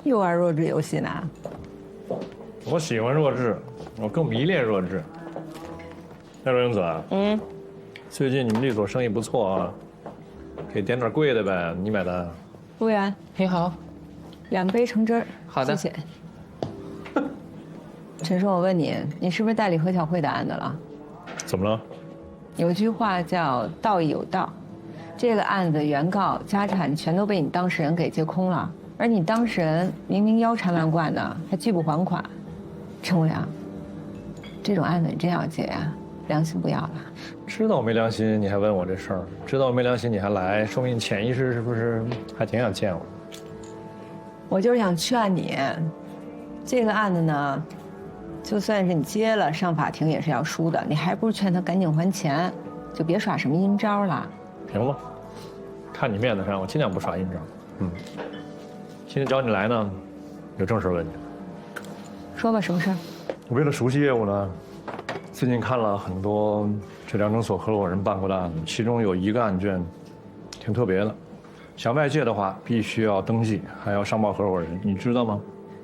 又玩弱智游戏呢？我喜欢弱智，我更迷恋弱智。那若英子啊，最近你们这所生意不错啊，给点点贵的呗，你买单。服务员，你好2杯橙汁儿。好的谢谢。陈叔，我问你，你是不是代理何小慧的案子了？怎么了？有句话叫“道义有道”，这个案子原告家产全都被你当事人给借空了，而你当事人明明腰缠万贯的，还拒不还款。陈无良，这种案子你真要结呀？良心不要了。知道我没良心，你还问我这事儿？知道我没良心你还来，说明你潜意识是不是还挺想见我？我就是想劝你，这个案子呢，就算是你接了，上法庭也是要输的。你还不如劝他赶紧还钱，就别耍什么阴招了。行吧，看你面子上，我尽量不耍阴招。今天找你来呢，有正事问你。说吧，什么事儿？我为了熟悉业务呢，最近看了很多这两种所合伙人办过的案子，其中有一个案卷挺特别的，想外借的话必须要登记，还要上报合伙人，你知道吗？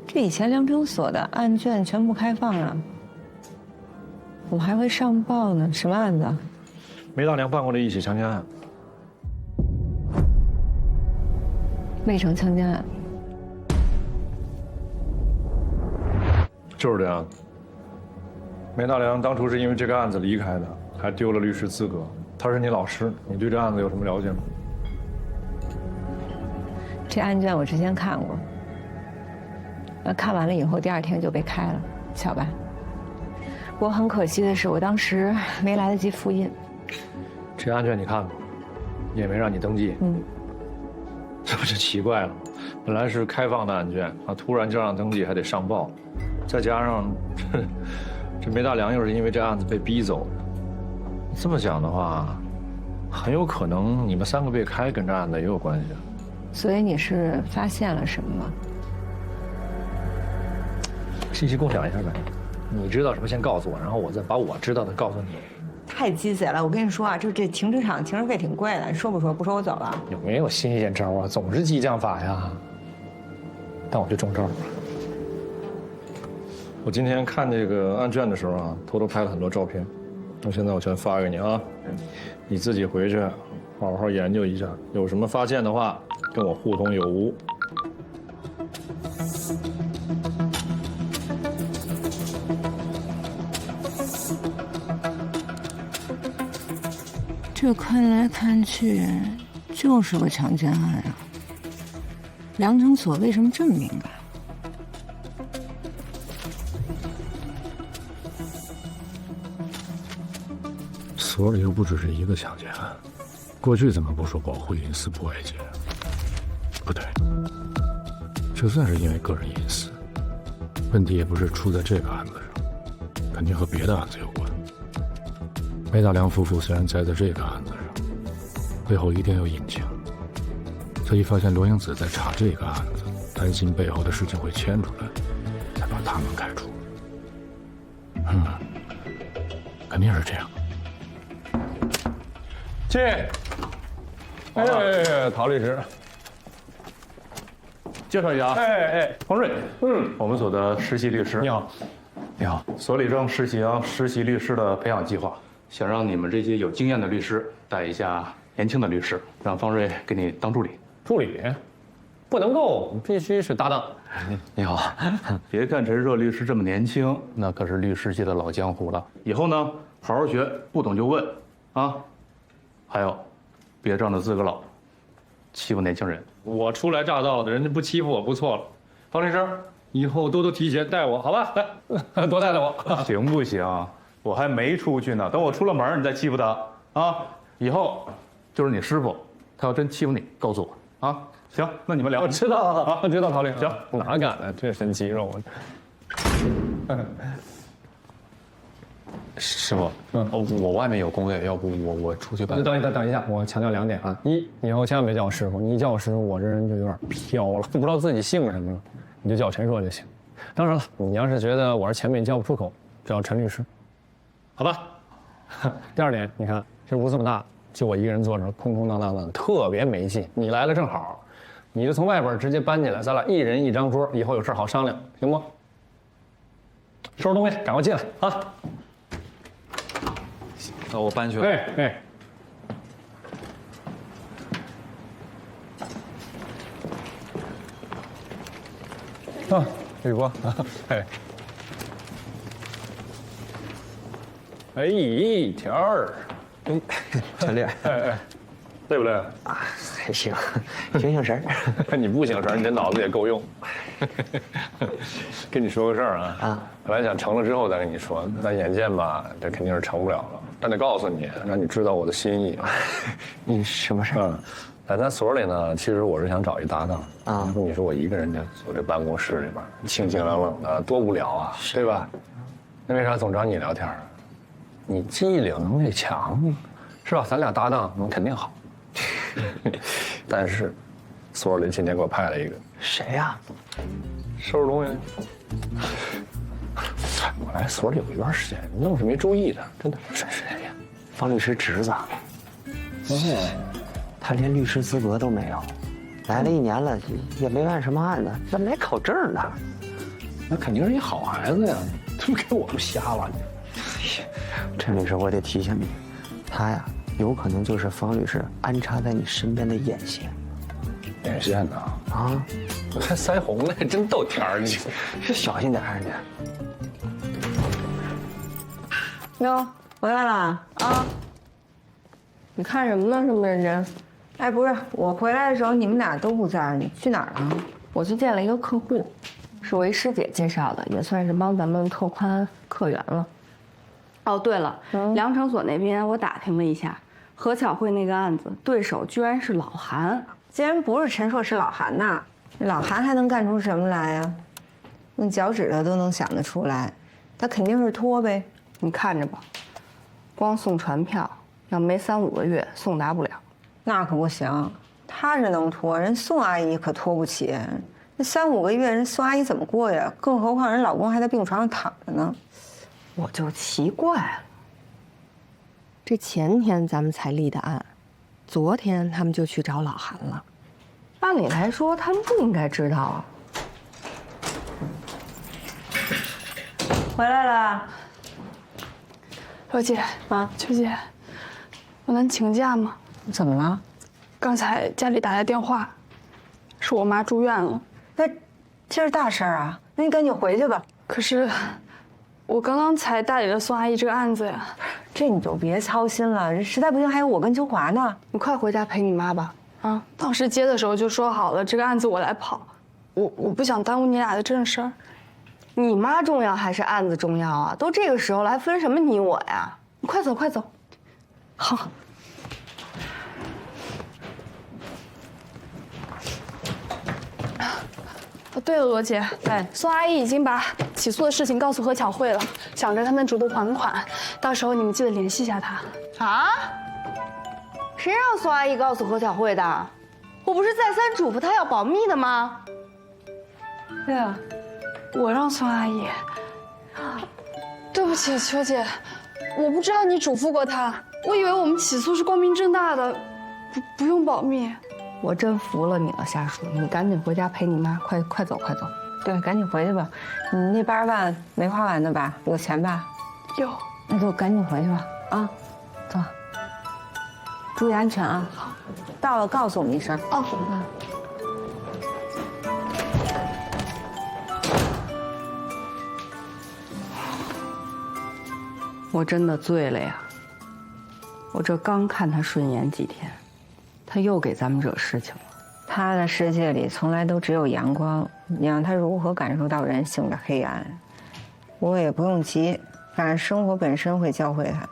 这以前两诊所的案卷全部开放了，我还会上报呢。什么案子？梅大良办过的一起强奸案。渭城强奸案。就是这样。梅大良当初是因为这个案子离开的，还丢了律师资格。他是你老师，你对这案子有什么了解吗？这案卷我之前看过，看完了以后，第2天就被开了，巧吧？不过很可惜的是，我当时没来得及复印。这案卷你看过，也没让你登记。这不就奇怪了吗？本来是开放的案卷啊，突然就让登记，还得上报，再加上这梅大良又是因为这案子被逼走。这么讲的话，很有可能你们3个被开跟这案子也有关系。所以你是发现了什么吗？信息共享一下呗，你知道什么先告诉我，然后我再把我知道的告诉你。太鸡贼了！我跟你说啊，就这停车场停车费挺贵的，你说不说？不说我走了。有没有新鲜招啊？总是激将法呀。但我就中招了。我今天看这个案卷的时候啊，偷偷拍了很多照片，那现在我全发给你啊，你自己回去好好研究一下，有什么发现的话，跟我互通有无。这看来看去就是个强奸案啊！梁诊所为什么这么敏感？所里又不只是一个强奸案，过去怎么不说保护隐私不外泄？不对，就算是因为个人隐私，问题也不是出在这个案子上，肯定和别的案子有关。梅大良夫妇虽然栽在这个案子上，背后一定有隐情。特意发现罗英子在查这个案子，担心背后的事情会牵出来，才把他们开除。肯定是这样。进。陶律师，介绍一下啊。黄瑞，我们所的实习律师。你好。你好，所里正实行实习律师的培养计划，想让你们这些有经验的律师带一下年轻的律师，让方瑞给你当助理。助理，不能够，必须是搭档。你好，别看陈硕律师这么年轻，那可是律师界的老江湖了。以后呢，好好学，不懂就问，啊。还有，别仗着自个老，欺负年轻人。我初来乍到的，人家不欺负我不错了。方律师，以后多多提携带我，好吧？来，多带带我。行不行？我还没出去呢，等我出了门，你再欺负他啊！以后就是你师傅，他要真欺负你，告诉我啊！行，那你们聊。我知道啊，知道陶律师。行，哪敢呢？这身肌肉。师傅，我外面有工位，要不我出去办。等一下，我强调2点啊：一，以后千万别叫我师傅，你一叫我师傅，我这人就有点飘了，不知道自己姓什么了，你就叫我陈硕就行。当然了，你要是觉得我是前辈叫不出口，叫陈律师，好吧？第2点，你看这屋这么大，就我一个人坐着，空空荡荡的，特别没劲。你来了正好，你就从外边直接搬进来，咱俩一人一张桌，以后有事好商量，行不？收拾东西，赶快进来啊！那我搬去了。哎。啊，宇哥，哎，哎，条儿，陈丽，累不累？啊，还行，醒醒神儿。你不醒神儿，你这脑子也够用。跟你说个事儿啊，本来想成了之后再跟你说，但眼见吧，这肯定是成不了了。但得告诉你，让你知道我的心意。你什么事儿？在咱所里呢，其实我是想找一搭档啊。你说我一个人就坐这办公室里边，清清冷冷的，多无聊啊，对吧？那为啥总找你聊天啊？你记忆领能力强，是吧？咱俩搭档，肯定好。但是，所里今天给我派了一个谁呀？收拾东西。我来所里有一段时间，愣是没注意他，真的是谁呀？方律师侄子。他连律师资格都没有，来了1年了，也没办什么案子，怎么来考证呢？那肯定是一好孩子呀，怎么给我们瞎了？陈律师，我得提醒你，他呀，有可能就是方律师安插在你身边的眼线。眼线呢？啊，还腮红呢，真逗天儿！你是小心点儿你。哟，回来了啊！你看什么呢？这么认真？哎，不是，我回来的时候你们俩都不在，你去哪儿了？我去见了一个客户，是我一师姐介绍的，也算是帮咱们拓宽客源了。哦，对了，良城所那边我打听了一下，何巧慧那个案子对手居然是老韩。既然不是陈硕，是老韩呐，老韩还能干出什么来呀？用脚趾头都能想得出来，他肯定是托呗。你看着吧，光送传票，要没3、5个月送达不了。那可不行，他是能拖，人宋阿姨可拖不起。那3、5个月，人宋阿姨怎么过呀？更何况人老公还在病床上躺着呢。我就奇怪了，这前天咱们才立的案，昨天他们就去找老韩了。按理来说，他们不应该知道啊。回来了，罗姐啊，秋姐，我能请假吗？怎么了？刚才家里打来电话，说我妈住院了。那这是大事儿啊！那你赶紧回去吧。可是，我刚刚才代理了宋阿姨这个案子呀。这你就别操心了，实在不行还有我跟秋华呢。你快回家陪你妈吧。啊，当时接的时候就说好了，这个案子我来跑，我不想耽误你俩的正事儿。你妈重要还是案子重要啊？都这个时候了，还分什么你我呀？你快走，快走。好。对了，罗姐，宋阿姨已经把起诉的事情告诉何巧慧了，想着她能主动还款，到时候你们记得联系一下她。啊？谁让宋阿姨告诉何巧慧的？我不是再三嘱咐她要保密的吗？对啊，我让宋阿姨。对不起，秋姐，我不知道你嘱咐过她，我以为我们起诉是光明正大的，不用保密。我真服了你了，夏叔，你赶紧回家陪你妈，快走，快走。对，赶紧回去吧。你那80万没花完呢吧？有钱吧？有。那就赶紧回去吧。啊，走。注意安全啊！好，到了告诉我们一声。哦。我真的醉了呀！我这刚看他顺眼几天。他又给咱们惹事情了。他的世界里从来都只有阳光，你让他如何感受到人性的黑暗？我也不用急，反正生活本身会教会他。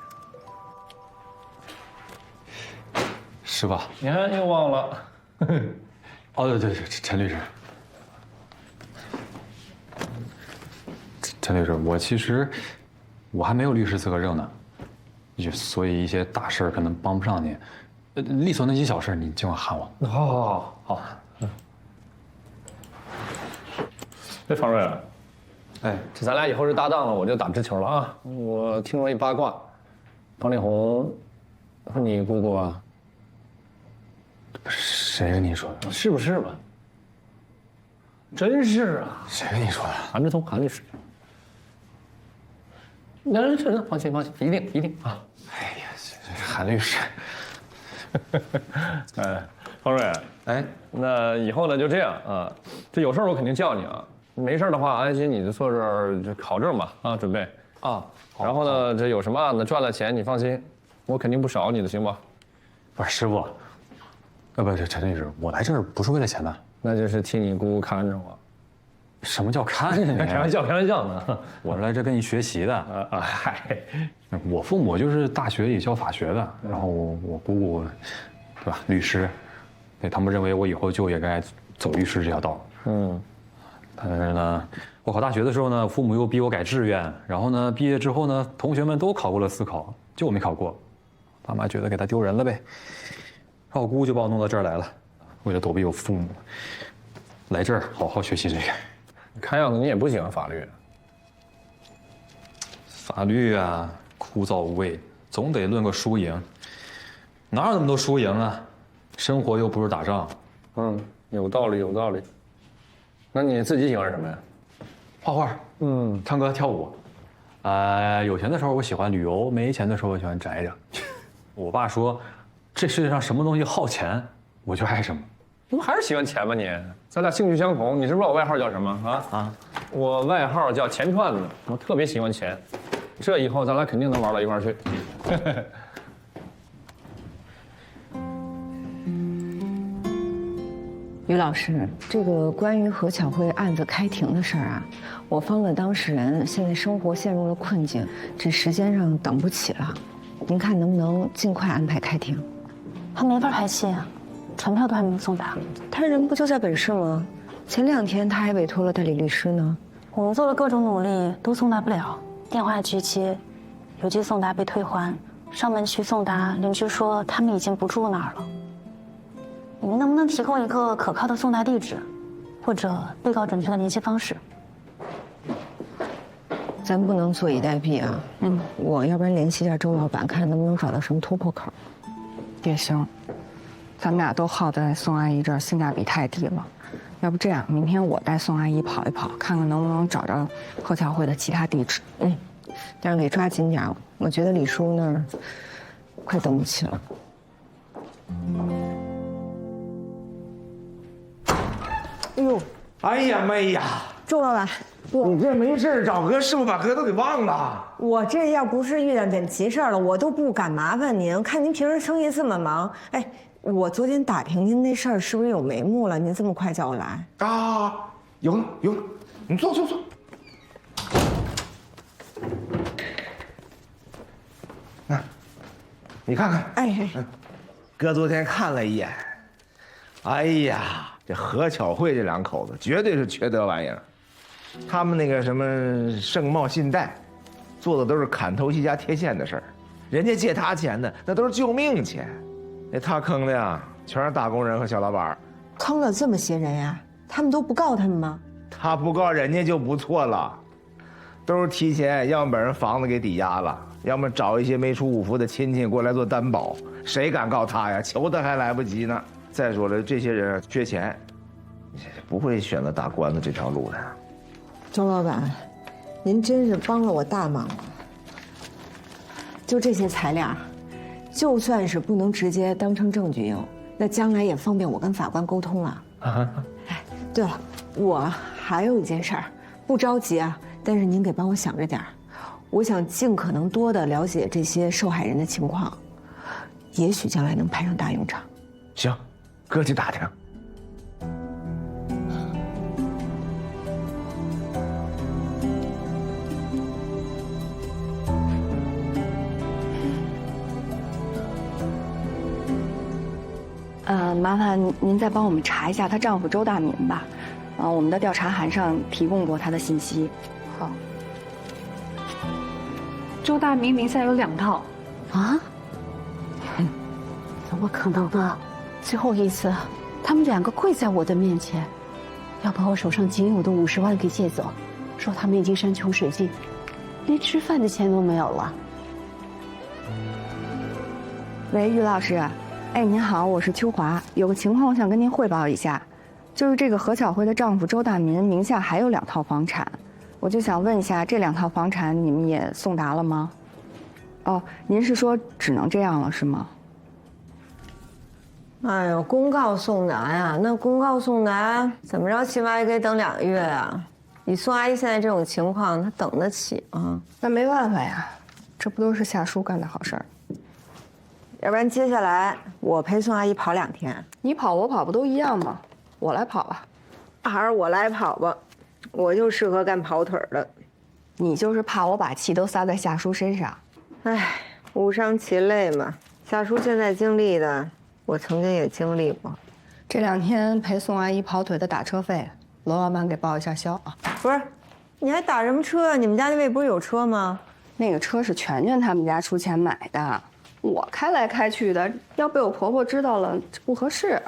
是吧？你看又忘了。哦，对，陈律师。陈律师，我还没有律师资格证呢，所以一些大事可能帮不上您。力所能及小事，你尽管喊我。好。哎，方瑞，哎，这咱俩以后是搭档了，我就打直球了啊！我听说一八卦，方力宏你姑姑啊？不是谁跟你说的？是不是吧？真是啊！谁跟你说的？韩志聪，韩律师。那是，放心，一定啊！哎呀，韩律师。方瑞，哎，那以后呢就这样啊，这有事我肯定叫你啊，没事的话，安心你就坐这儿就考证吧啊，准备啊。然后呢，这有什么案子赚了钱，你放心，我肯定不少你的，行吧？不是师傅，不是陈律师，我来这儿不是为了钱的，那就是替你姑姑看着我。什么叫看着你？开玩笑呢，我是来这跟你学习的。嗨，我父母就是大学里教法学的，然后我姑姑，对吧，律师，对他们认为我以后就也该走律师这条道。但是呢，我考大学的时候呢，父母又逼我改志愿，然后呢，毕业之后呢，同学们都考过了司考，就我没考过，爸妈觉得给他丢人了呗，然后我姑姑就把我弄到这儿来了，为了躲避我父母，来这儿好好学习这个。看样子你也不喜欢法律。法律啊，枯燥无味，总得论个输赢。哪有那么多输赢啊？生活又不是打仗。有道理。那你自己喜欢什么呀？画画，唱歌跳舞。有钱的时候我喜欢旅游，没钱的时候我喜欢宅着。我爸说，这世界上什么东西耗钱，我就爱什么。你不还是喜欢钱吗你？咱俩兴趣相同，你知不知道我外号叫什么啊？我外号叫钱串子，我特别喜欢钱。这以后咱俩肯定能玩到一块儿去。于老师，这个关于何巧慧案子开庭的事儿啊，我方的当事人现在生活陷入了困境，这时间上等不起了，您看能不能尽快安排开庭？他没法拍戏啊，传票都还没送达。他人不就在本市吗？前2天他还委托了代理律师呢。我们做了各种努力，都送达不了，电话拒接，邮寄送达被退还，上门去送达，邻居说他们已经不住那儿了。你们能不能提供一个可靠的送达地址，或者被告准确的联系方式？咱不能坐以待毙啊！我要不然联系一下周老板，看能不能找到什么突破口。也行，咱们俩都耗在宋阿姨这儿，性价比太低了。要不这样，明天我带宋阿姨跑一跑，看看能不能找着何巧慧的其他地址。但是得抓紧点，我觉得李叔那儿快等不起了。哎呦，哎呀妹呀！周老板，你这没事找哥，是不是把哥都给忘了？我这要不是遇到点急事儿了，我都不敢麻烦您。看您平时生意这么忙，哎，我昨天打听您那事儿是不是有眉目了？您这么快叫我来啊？有了，你坐。那，你看看，哥昨天看了一眼，哎呀，这何巧慧这2口子绝对是缺德玩意儿。他们那个什么盛茂信贷，做的都是砍头息加贴现的事儿，人家借他钱的那都是救命钱，那他坑的呀，全是打工人和小老板。坑了这么些人呀？他们都不告他们吗？他不告人家就不错了，都是提前要么把人房子给抵押了，要么找一些没出五福的亲戚过来做担保，谁敢告他呀？求他还来不及呢。再说了，这些人缺钱，不会选择打官司这条路的。周老板，您真是帮了我大忙了。就这些材料，就算是不能直接当成证据用，那将来也方便我跟法官沟通了。哎，对了，我还有一件事儿，不着急啊，但是您得帮我想着点儿。我想尽可能多的了解这些受害人的情况，也许将来能派上大用场。行，哥去打听。麻烦您再帮我们查一下她丈夫周大民吧。我们的调查函上提供过他的信息。好。周大民名下有2套。啊？怎么可能呢？最后一次，他们2个跪在我的面前，要把我手上仅有的50万给借走，说他们已经山穷水尽，连吃饭的钱都没有了。喂，于老师，哎，您好，我是秋华，有个情况我想跟您汇报一下，就是这个何巧慧的丈夫周大民名下还有2套房产，我就想问一下，这2套房产你们也送达了吗？哦，您是说只能这样了是吗？哎呦，公告送达呀，那公告送达怎么着，起码也得等2个月啊。以宋阿姨现在这种情况，她等得起啊？那没办法呀，这不都是夏叔干的好事儿？要不然接下来我陪宋阿姨跑2天，你跑我跑不都一样吗？我来跑吧，还是我来跑吧，我就适合干跑腿的。你就是怕我把气都撒在夏叔身上。哎，无伤其类嘛。夏叔现在经历的，我曾经也经历过。这2天陪宋阿姨跑腿的打车费，罗老板给报一下销啊。不是，你还打什么车啊？你们家那位不是有车吗？那个车是全全他们家出钱买的，我开来开去的，要被我婆婆知道了，这不合适。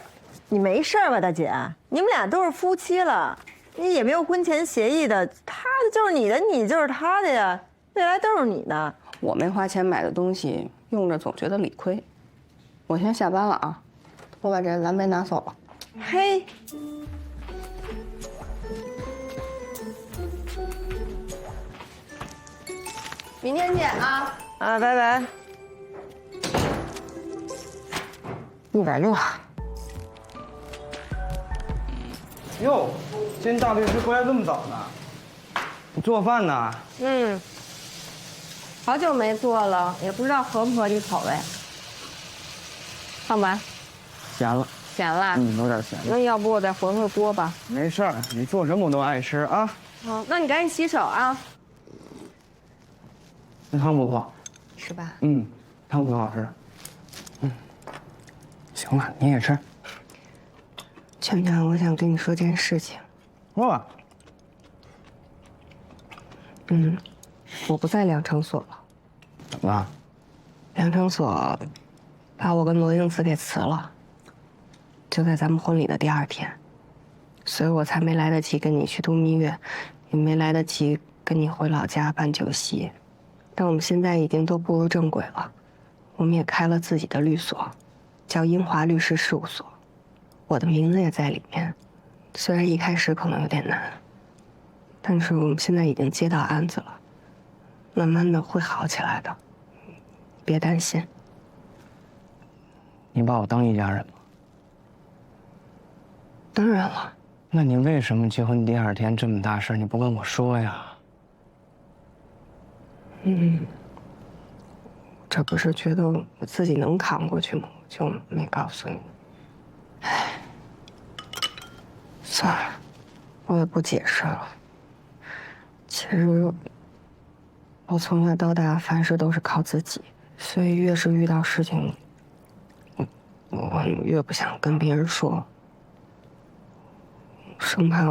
你没事吧，大姐？你们俩都是夫妻了，你也没有婚前协议的，他的就是你的，你就是他的呀，未来都是你的。我没花钱买的东西，用着总觉得理亏。我先下班了啊，我把这蓝莓拿走了。嘿，明天见啊！啊，拜拜。160。哟，今天大律师回来这么早呢？你做饭呢？好久没做了，也不知道合不合你口味。看完，咸了。咸了。有点咸。那要不我再回锅吧？没事儿，你做什么我都爱吃啊。好，那你赶紧洗手啊。那汤不错，是吧？汤挺好吃。行了，你也吃。全全，我想跟你说件事情。说吧。我不在良城所了。怎么了？良城所把我跟罗英子给辞了，就在咱们婚礼的第2天，所以我才没来得及跟你去度蜜月，也没来得及跟你回老家办酒席。但我们现在已经都步入正轨了，我们也开了自己的律所，叫英华律师事务所，我的名字也在里面。虽然一开始可能有点难，但是我们现在已经接到案子了，慢慢的会好起来的，别担心。你把我当一家人吗？当然了。那你为什么结婚第2天这么大事你不跟我说呀？这不是觉得我自己能扛过去吗？我就没告诉你。唉，算了，我也不解释了。其实我从小到大凡事都是靠自己，所以越是遇到事情，我越不想跟别人说，生怕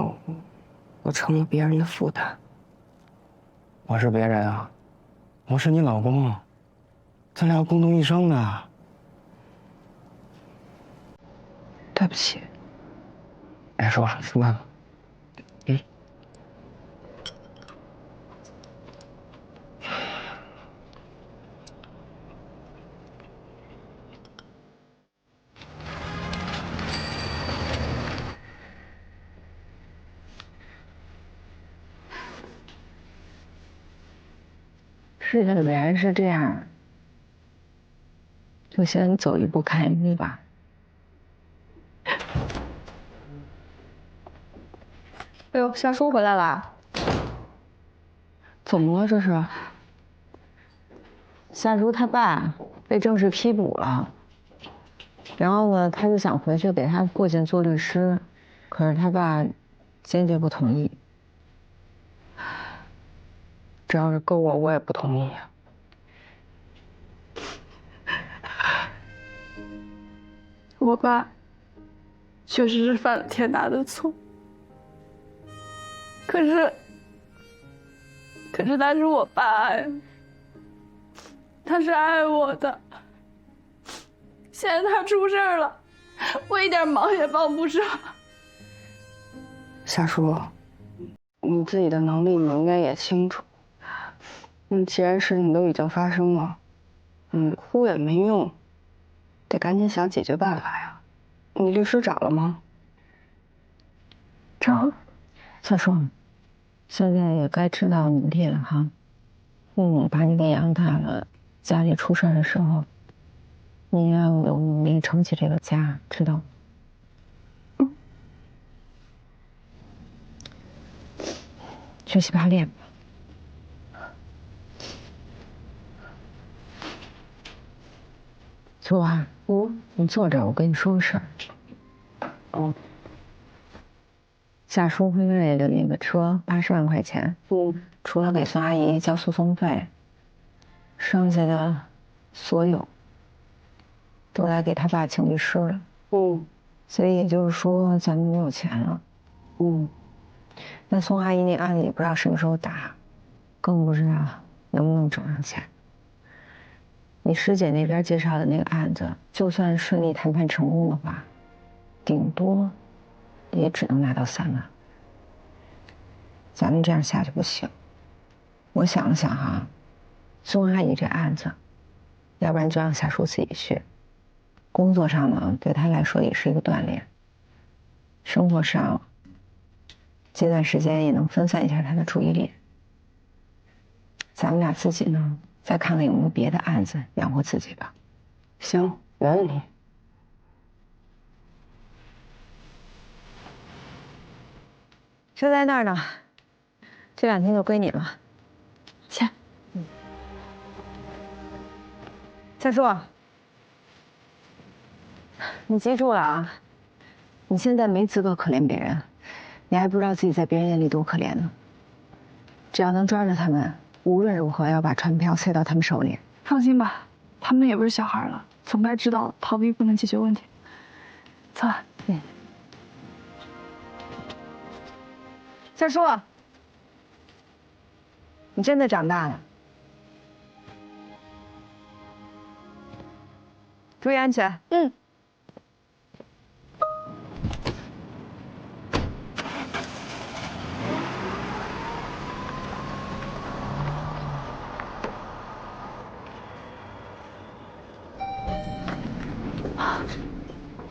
我成了别人的负担。我是别人啊，我是你老公，咱俩要共度一生的。对不起。别说了，吃饭吧。事情本来是这样，就先走一步看一步吧。哎呦，夏叔回来啦！怎么了这是？夏叔他爸被正式批捕了，然后呢，他就想回去给他过去做律师，可是他爸坚决不同意。只要是够我也不同意。我爸确实是犯了天大的错，可是他是我爸呀，他是爱我的。现在他出事了，我一点忙也帮不上。夏叔，你自己的能力你应该也清楚。既然事情都已经发生了，哭也没用，得赶紧想解决办法呀。你律师找了吗？找。再说，现在也该知道努力了哈。父母把你给养大了，家里出事的时候，你要有努力撑起这个家，知道吗？去洗把脸吧。秋华，你坐这儿，我跟你说个事儿。夏淑辉为的那个车80万块钱，除了给孙阿姨交诉讼费，剩下的所有都来给他爸请律师了。所以也就是说，咱们没有钱了。那宋阿姨那案子也不知道什么时候打，更不知道能不能挣上钱。你师姐那边介绍的那个案子，就算顺利谈判成功的话，顶多也只能拿到3万。咱们这样下去不行。我想了想哈，宋阿姨这案子，要不然就让夏叔自己去。工作上呢，对她来说也是一个锻炼。生活上，这段时间也能分散一下她的注意力。咱们俩自己呢，再看看有没有别的案子养活自己吧。行，没问题。车在那儿呢，这2天就归你了。行。夏叔，你记住了啊，你现在没资格可怜别人，你还不知道自己在别人眼里多可怜呢。只要能抓着他们，无论如何要把传票塞到他们手里。放心吧，他们也不是小孩了，总该知道逃避不能解决问题。走吧。夏叔，你真的长大了，注意安全。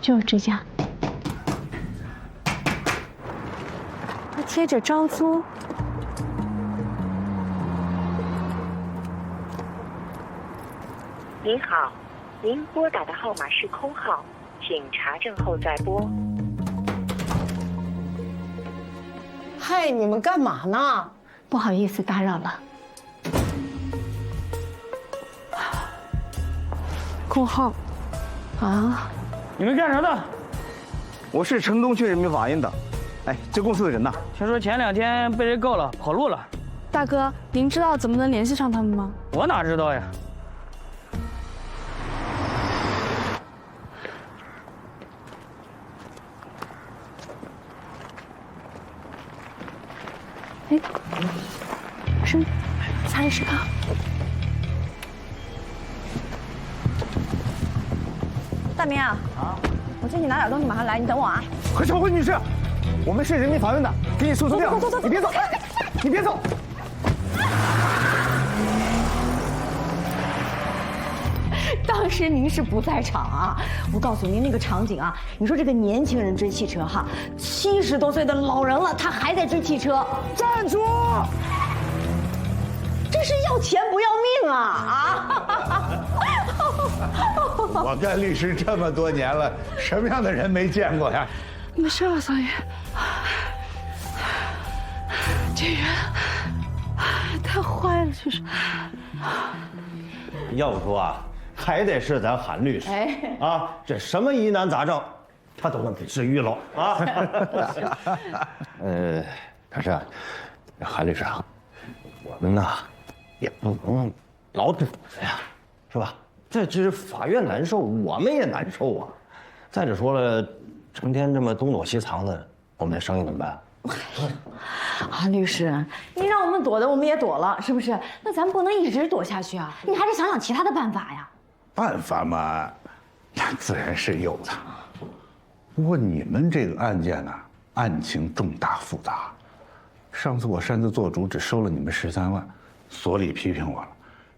就是这家。它贴着招租。您好，您拨打的号码是空号，请查证后再拨。嗨，你们干嘛呢？不好意思打扰了。空号。啊！你们干啥的？我是城东区人民法院的。哎，这公司的人呢？听说前2天被人告了，跑路了。大哥，您知道怎么能联系上他们吗？我哪知道呀？哎，是啥意思啊？大明啊，我进去拿点东西，马上来，你等我啊。何小慧女士，我们是人民法院的，给你诉讼票。走，你别走，你别走。当时您是不在场啊！我告诉您那个场景啊，你说这个年轻人追汽车哈，70多岁的老人了，他还在追汽车，站住！这是要钱不要命啊！我干律师这么多年了，什么样的人没见过呀？没事吧，桑爷？这人太坏了，就是。要不说啊，还得是咱韩律师啊，这什么疑难杂症，他都能给治愈了啊。可是，韩律师啊，我们呐也不能老堵着呀，是吧？这是法院难受，我们也难受啊。再者说了，成天这么东躲西藏的，我们的生意怎么办？啊，律师，你让我们躲的，我们也躲了，是不是？那咱不能一直躲下去啊，你还得想想其他的办法呀。办法嘛，那自然是有的。不过你们这个案件呢，案情重大复杂。上次我擅自做主，只收了你们13万，所里批评我了，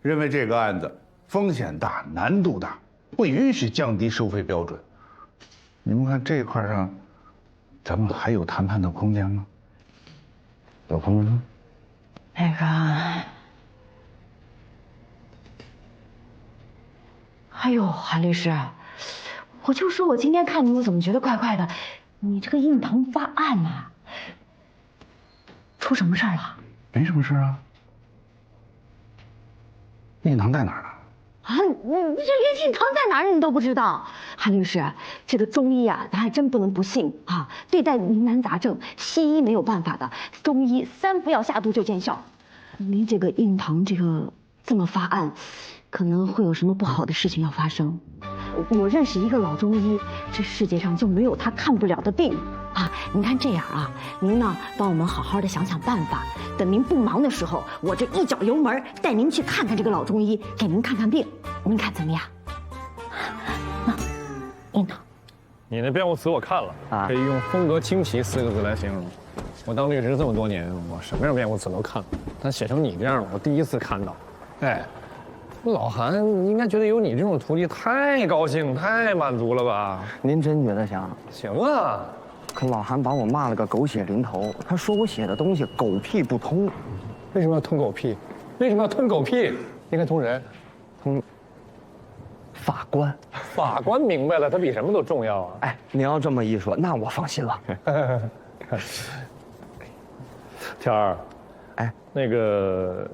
认为这个案子风险大、难度大，不允许降低收费标准。你们看这一块上，咱们还有谈判的空间吗？有空间吗？那个，哎呦，韩律师，我就说我今天看你，我怎么觉得怪怪的？你这个印堂发暗呐，出什么事儿了？没什么事啊。印堂在哪儿呢？啊，你这连印堂在哪儿你都不知道？韩律师，这个中医啊，咱还真不能不信啊。对待疑难杂症，西医没有办法的，中医3副药下肚就见效。您这个印堂这么发暗，可能会有什么不好的事情要发生。我认识一个老中医，这世界上就没有他看不了的病啊！您看这样啊，您呢帮我们好好的想想办法，等您不忙的时候，我这一脚油门带您去看看这个老中医，给您看看病，您看怎么样？那印堂，你那辩护词我看了，可以用风格清奇4个字来形容。我当律师这么多年，我什么样辩护词都看了，但写成你这样的，我第一次看到。哎。老韩应该觉得有你这种徒弟太高兴、太满足了吧？您真觉得行？行啊！可老韩把我骂了个狗血淋头，他说我写的东西狗屁不通。为什么要吞狗屁？为什么要吞狗屁？应该通人，通法官。法官明白了，他比什么都重要啊！哎，你要这么一说，那我放心了。天儿，哎，那个。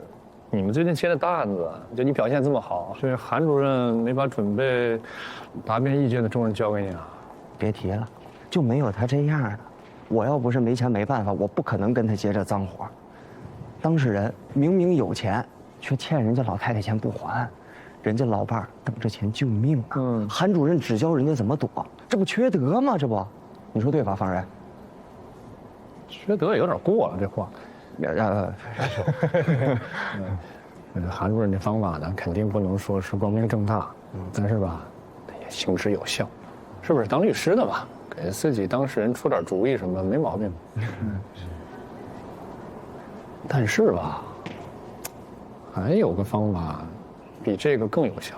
你们最近接的大案子，就你表现这么好，这韩主任没把准备答辩意见的重任交给你啊？别提了，就没有他这样的。我要不是没钱没办法，我不可能跟他接这脏活。当事人明明有钱，却欠人家老太太钱不还，人家老伴儿等着钱救命呢。韩主任只教人家怎么躲，这不缺德吗？这不，你说对吧，方人？缺德也有点过了，这话。韩主任这方法呢，肯定不能说是光明正大，但是吧，也行之有效，是不是？当律师的嘛，给自己当事人出点主意什么没毛病。但是吧，还有个方法，比这个更有效。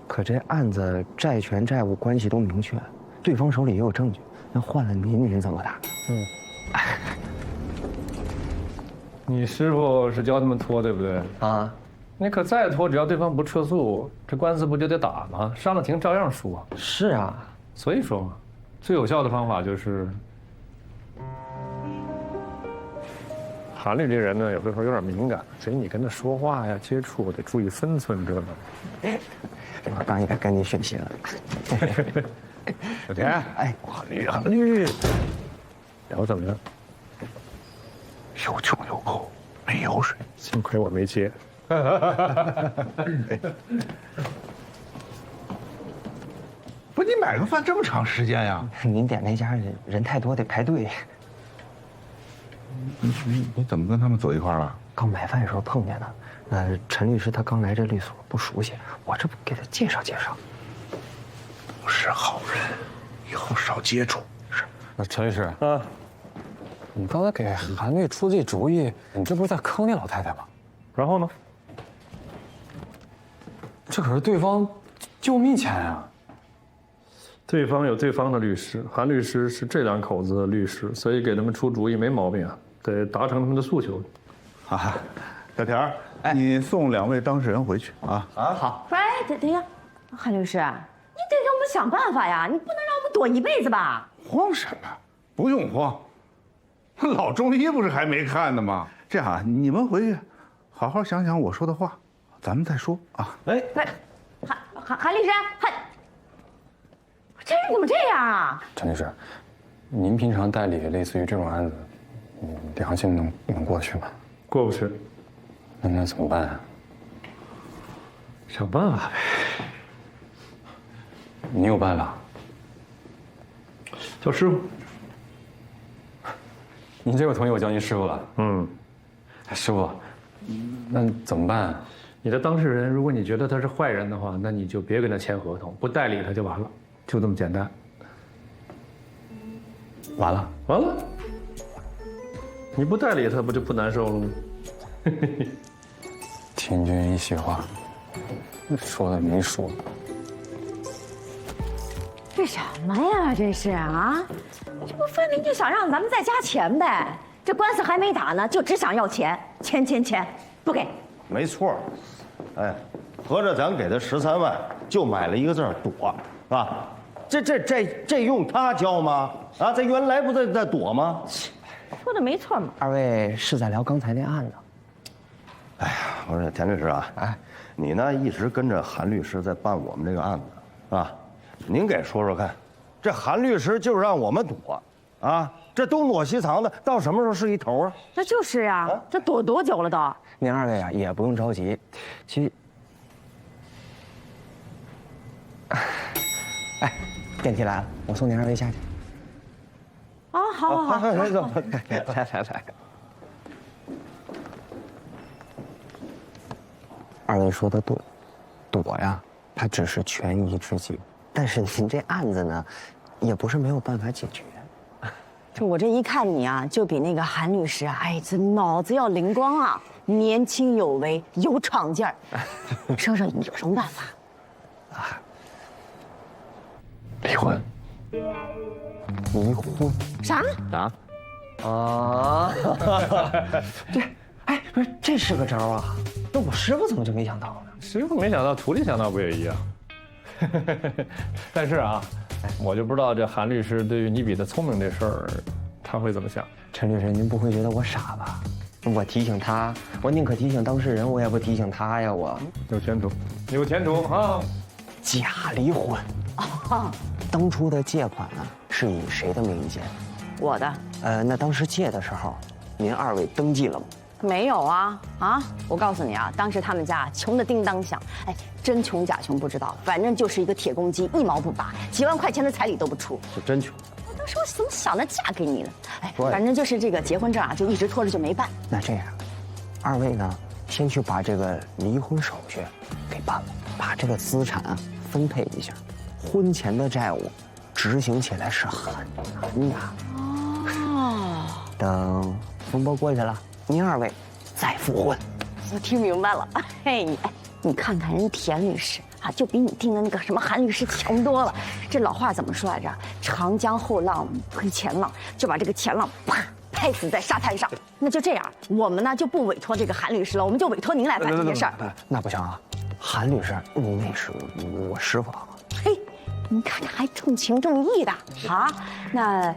可这案子债权债务关系都明确，对方手里也有证据，那换了您怎么打？你师傅是教他们拖，对不对？啊，你可再拖，只要对方不撤诉，这官司不就得打吗？上了庭照样输啊。是啊，所以说嘛，最有效的方法就是，韩律这人呢，有的时候有点敏感，所以你跟他说话呀、接触得注意分寸，知道吗？我刚也跟你学习了。小田，哎，韩律，聊怎么样？有穷有够，没油水。幸亏我没接。不，你买个饭这么长时间呀？您点那家人太多，得排队。你怎么跟他们走一块了？刚买饭的时候碰见的。陈律师他刚来这律所，不熟悉，我这不给他介绍介绍。不是好人，以后少接触。是。那陈律师啊。你刚才给韩律出这主意，你这不是在坑那老太太吗？然后呢？这可是对方救命钱啊！对方有对方的律师，韩律师是这两口子的律师，所以给他们出主意没毛病啊，得达成他们的诉求。啊，小田儿，你送2位当事人回去啊！好。哎，等一下，韩律师，你得给我们想办法呀！你不能让我们躲一辈子吧？慌什么？不用慌。老中医不是还没看呢吗？这样啊，你们回去好好想想我说的话，咱们再说啊。哎，韩律师，这人怎么这样啊？陈律师，您平常代理类似于这种案子，良心能过去吗？过不去。那怎么办啊？想办法呗。你有办法？叫师傅。您这回同意我叫您师傅了？师傅，那怎么办？你的当事人，如果你觉得他是坏人的话，那你就别跟他签合同，不代理他就完了，就这么简单。完了，完了，你不代理他不就不难受了吗？听君一席话，说的没说。这什么呀？这是啊，这不分明就想让咱们再加钱呗？这官司还没打呢，就只想要钱，钱，不给。没错，哎，合着咱给他13万，就买了一个字躲，是吧？这用他教吗？啊，咱原来不在躲吗？说的没错嘛。二位是在聊刚才那案子？哎呀，我说田律师啊，哎，你呢一直跟着韩律师在办我们这个案子，是吧？您给说说看，这韩律师就让我们躲，啊，这东躲西藏的，到什么时候是一头啊？那就是呀，这躲多久了都？您二位啊也不用着急，其实，哎，电梯来了，我送您二位下去。啊，好，来，二位说的对，躲呀，它只是权宜之计，但是您这案子呢，也不是没有办法解决。这我这一看你啊，就比那个韩律师啊，哎，这脑子要灵光啊，年轻有为，有闯劲儿。说说你有什么办法？啊，离婚。离婚？啥？啊？啊！不是，这是个招啊！那我师傅怎么就没想到呢？师傅没想到，徒弟想到不也一样？但是啊，我就不知道这韩律师对于你比他聪明这事儿，他会怎么想？陈律师，您不会觉得我傻吧？我提醒他，我宁可提醒当事人，我也不提醒他呀！我有前途，有前途啊！假离婚啊！当初的借款呢，是以谁的名义借的？我的。那当时借的时候，您二位登记了吗？没有啊！我告诉你啊，当时他们家穷得叮当响，哎，真穷假穷不知道，反正就是一个铁公鸡，一毛不拔，几万块钱的彩礼都不出。是真穷。当时我怎么想着嫁给你呢？哎，反正就是这个结婚证啊，就一直拖着就没办。那这样，二位呢，先去把这个离婚手续给办了，把这个资产啊分配一下，婚前的债务执行起来是很难的。哦。等风波过去了，您二位再复婚。我听明白了。嘿，你看看人田律师啊，就比你定的那个什么韩律师强多了。这老话怎么说来着？长江后浪推前浪，就把这个前浪啪拍死在沙滩上。那就这样，我们呢就不委托这个韩律师了，我们就委托您来办这件事儿。那不行啊，韩律师，那是我师傅。嘿，你看这还重情重义的啊？那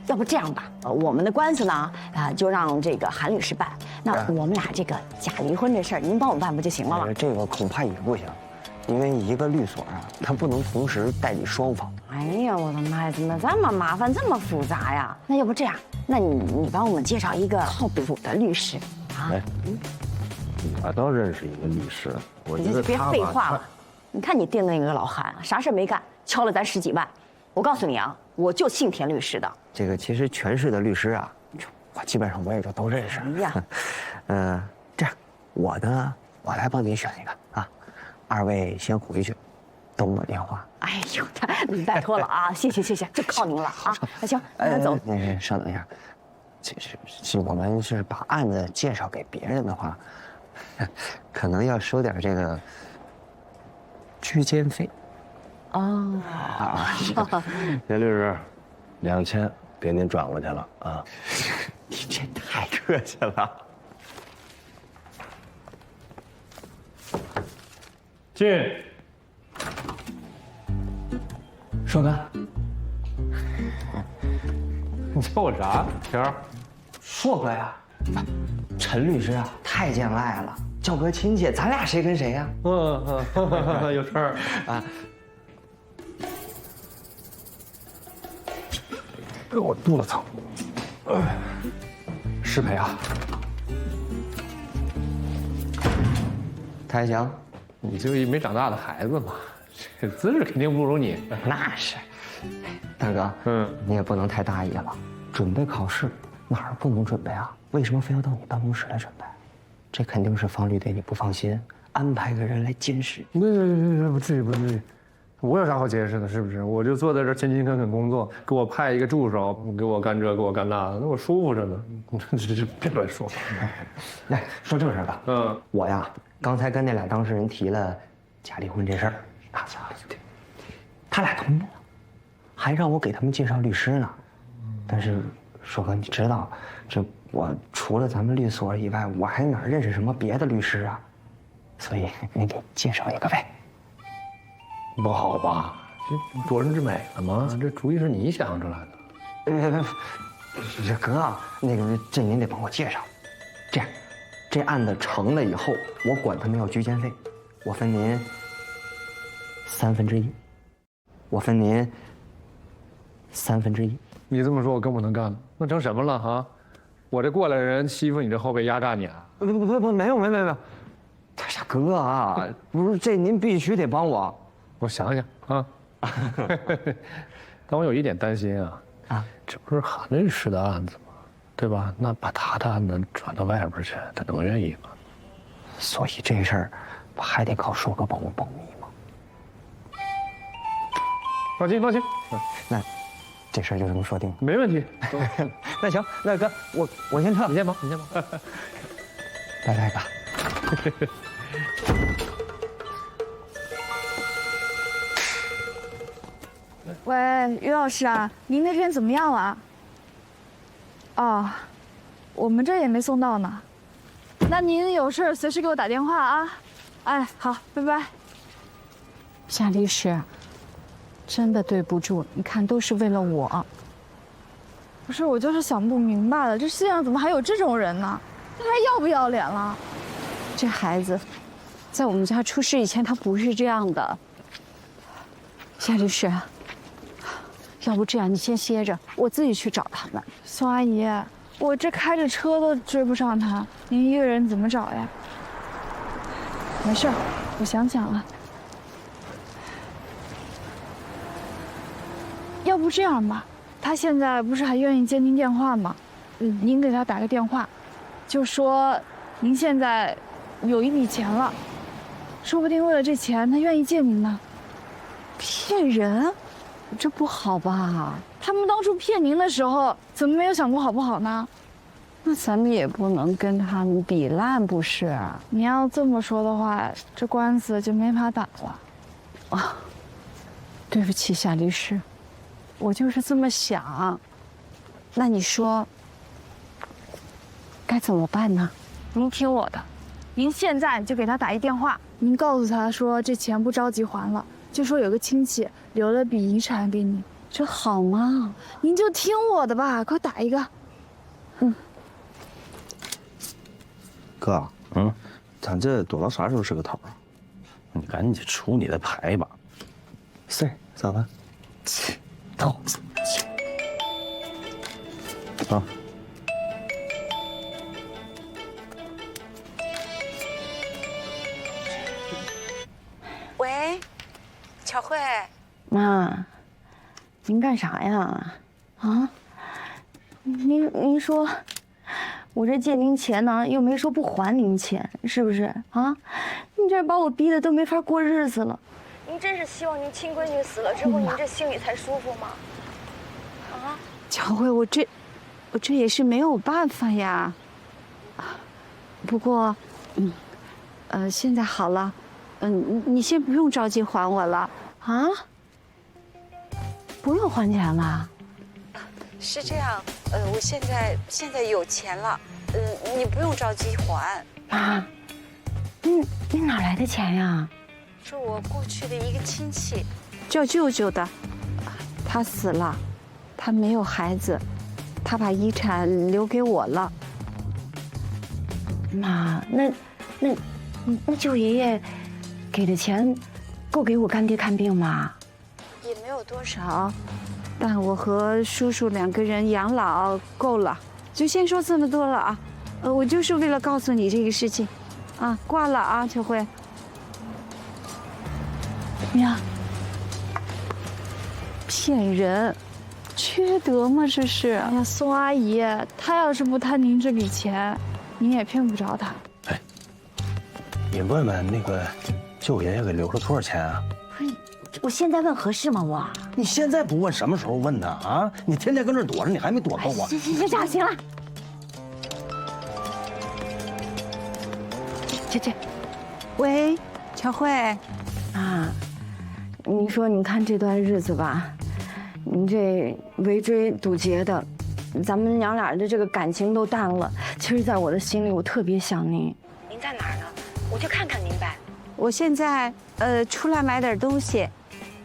要不这样吧，我们的官司呢，就让这个韩律师办。那我们俩这个假离婚这事儿，您帮我办不就行了吗？这个恐怕也不行，因为一个律所啊，它不能同时代理双方。哎呀，我的妈呀，怎么这么麻烦，这么复杂呀？那要不这样，那你帮我们介绍一个靠谱的律师啊？我倒认识一个律师，我觉得别废话了。你看你定那个老韩，啥事没干，敲了咱10几万。我告诉你啊，我就信田律师的。这个其实全市的律师啊，我基本上我也就都认识。哎呀，这样我呢，我来帮您选一个啊。二位先回去，等我电话。哎呦，拜托了啊！谢谢，就靠您了啊！那行，那走。稍等一下，我们是把案子介绍给别人的话，可能要收点这个居间费。哦，田律师，2000给您转过去了啊。你这太客气了。进。硕哥，你叫我啥？田儿。硕哥呀，陈律师啊，太见外了，叫哥亲切，咱俩谁跟谁呀？有事儿啊。我肚子疼，失陪啊！太行，你就一没长大的孩子嘛，这姿势肯定不如你。那是，大哥，你也不能太大意了。准备考试哪儿不能准备啊？为什么非要到你办公室来准备？这肯定是方律对你不放心，安排个人来监视。不至于。我有啥好解释的？是不是？我就坐在这勤勤恳恳工作，给我派一个助手，给我干这，给我干那的，那我舒服着呢。这别乱说。来说正事吧。我呀，刚才跟那俩当事人提了假离婚这事儿，他俩同意了。还让我给他们介绍律师呢。但是，硕哥，你知道，这我除了咱们律所以外，我还哪认识什么别的律师啊？所以你给介绍一个呗。不好吧？这夺人之美了吗？这主意是你想出来的。这哥，那个这您得帮我介绍。这样，这案子成了以后，我管他们要居间费，我分您1/3，我分您1/3。你这么说，我更不能干了。那成什么了啊？我这过来人欺负你这后辈，压榨你啊？不，没有。大傻哥啊，不是这您必须得帮我。我想想啊。但我有一点担心啊，这不是韩律师的案子吗？对吧？那把他的案子转到外边去，他能愿意吗？所以这事儿不还得靠硕哥帮我保密吗？放心。那这事儿就这么说定了。没问题。那行，那哥，我先撤。你先忙。拜拜吧。喂，于老师啊，您那边怎么样了？哦，我们这也没送到呢。那您有事随时给我打电话啊。哎，好，拜拜。夏律师，真的对不住，你看都是为了我。不是，我就是想不明白了，这世界上怎么还有这种人呢？他还要不要脸了？这孩子，在我们家出事以前，他不是这样的。夏律师。要不这样，你先歇着，我自己去找他们。宋阿姨，我这开着车都追不上他，您一个人怎么找呀？没事，我想想啊。要不这样吧，他现在不是还愿意接您电话吗？您给他打个电话，就说您现在有一笔钱了，说不定为了这钱，他愿意借您呢。骗人？这不好吧？他们当初骗您的时候，怎么没有想过好不好呢？那咱们也不能跟他们比烂，不是？你要这么说的话，这官司就没法打了。啊，对不起，夏律师，我就是这么想。那你说该怎么办呢？您听我的，您现在就给他打一电话，您告诉他说这钱不着急还了。就说有个亲戚留了笔遗产给你，这好吗？您就听我的吧，给我打一个。哥，咱这躲到啥时候是个头啊？你赶紧出你的牌吧。是，咋办？走。啊。喂。巧慧，妈，您干啥呀？啊？您说，我这借您钱呢，又没说不还您钱，是不是啊？你这把我逼得都没法过日子了。您真是希望您亲闺女死了之后，您这心里才舒服吗？啊？巧慧，我这也是没有办法呀。不过，现在好了。你先不用着急还我了啊！不用还钱了？是这样，我现在有钱了，你不用着急还。妈，你哪来的钱呀？是我过去的一个亲戚，叫舅舅的，他死了，他没有孩子，他把遗产留给我了。妈，那舅爷爷给的钱够给我干爹看病吗？也没有多少，但我和叔叔2个人养老够了。就先说这么多了啊，我就是为了告诉你这个事情，啊，挂了啊，秋慧。呀，骗人，缺德吗？这是。哎呀，宋阿姨，他要是不贪您这笔钱，您也骗不着他。哎，你问问那个舅爷爷给留了多少钱啊？不是，我现在问合适吗？我，你现在不问，什么时候问呢？啊，你天天跟这躲着，你还没躲够啊？行，这样行了。这，喂，乔慧，啊，你说你看这段日子吧，您这围追堵截的，咱们娘俩的这个感情都淡了。其实，在我的心里，我特别想您。您在哪儿呢？我去看看您呗。我现在出来买点东西，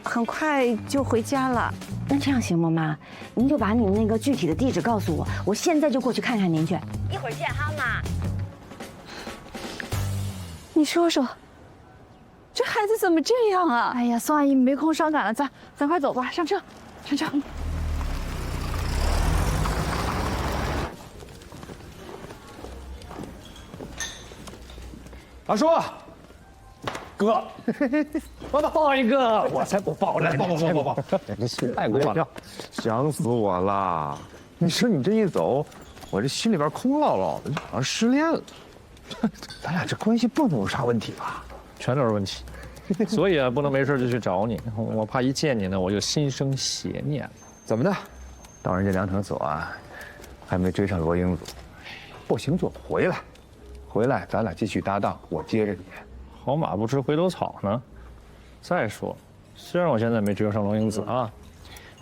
很快就回家了。那这样行吗，妈？您就把你那个具体的地址告诉我，我现在就过去看看您去。一会儿见哈，妈。你说说，这孩子怎么这样啊？哎呀，宋阿姨没空伤感了，咱快走吧，上车，上车。阿叔，哥，我抱一个，我才不抱呢！抱！你心太过了，想死我了！你说你这一走，我这心里边空落落的，就好像失恋了。咱俩这关系不能有啥问题吧？全都是问题。所以啊，不能没事就去找你，我怕一见你呢，我就心生邪念。怎么的？到人家梁城所啊，还没追上罗英子，不行就回来。回来，咱俩继续搭档，我接着你。好马不吃回头草呢。再说，虽然我现在没追上罗英子啊，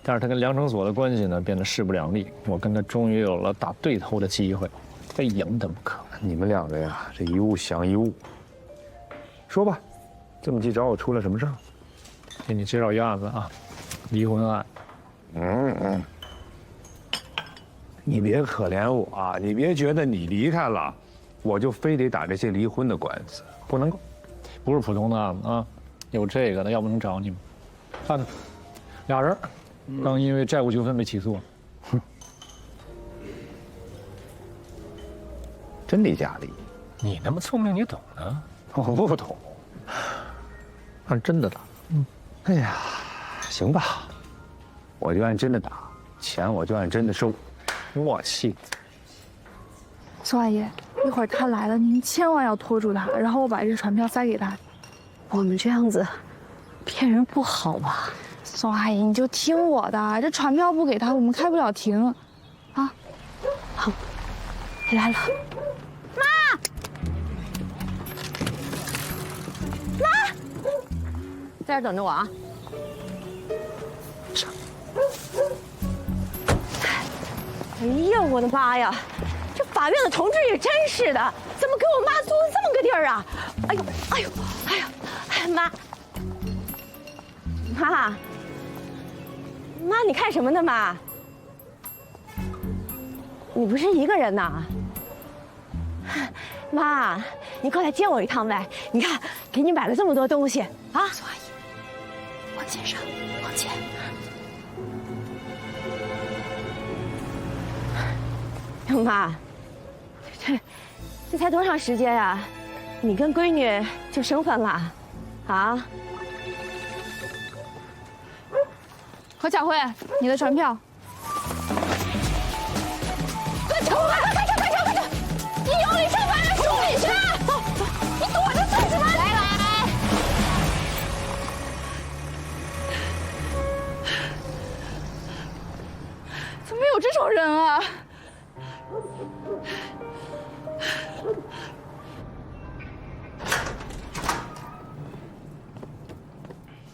但是他跟梁城所的关系呢变得势不两立，我跟他终于有了打对头的机会，非赢他不可。你们两个呀，这一物降一物。说吧，这么急找我出了什么事儿？给你介绍一案子啊，离婚案。你别可怜我啊！你别觉得你离开了，我就非得打这些离婚的官司，不能够。不是普通的案子啊，有这个的，要不能找你们。看看，俩人刚因为债务纠纷被起诉了。真离假离？你那么聪明，你懂呢？我不懂。按真的打。哎呀，行吧，我就按真的打，钱我就按真的收。默契。宋阿姨，一会儿他来了，您千万要拖住他，然后我把这传票塞给他。我们这样子骗人不好吧？宋阿姨，你就听我的，这传票不给他，我们开不了庭，啊。好，来了。妈，在这儿等着我啊！哎呀，我的妈呀！这法院的同志也真是的，怎么给我妈租了这么个地儿啊？哎呦，哎呦，哎呦，哎妈，妈，你看什么呢，妈？你不是一个人呐？妈，你过来接我一趟呗！你看，给你买了这么多东西啊！宋阿姨，往前上，往前。妈，这才多长时间呀？你跟闺女就生分了，啊？何巧慧，你的传票。快走！快走！你有理上班来处理去！走，你躲着干什么？来，怎么有这种人啊？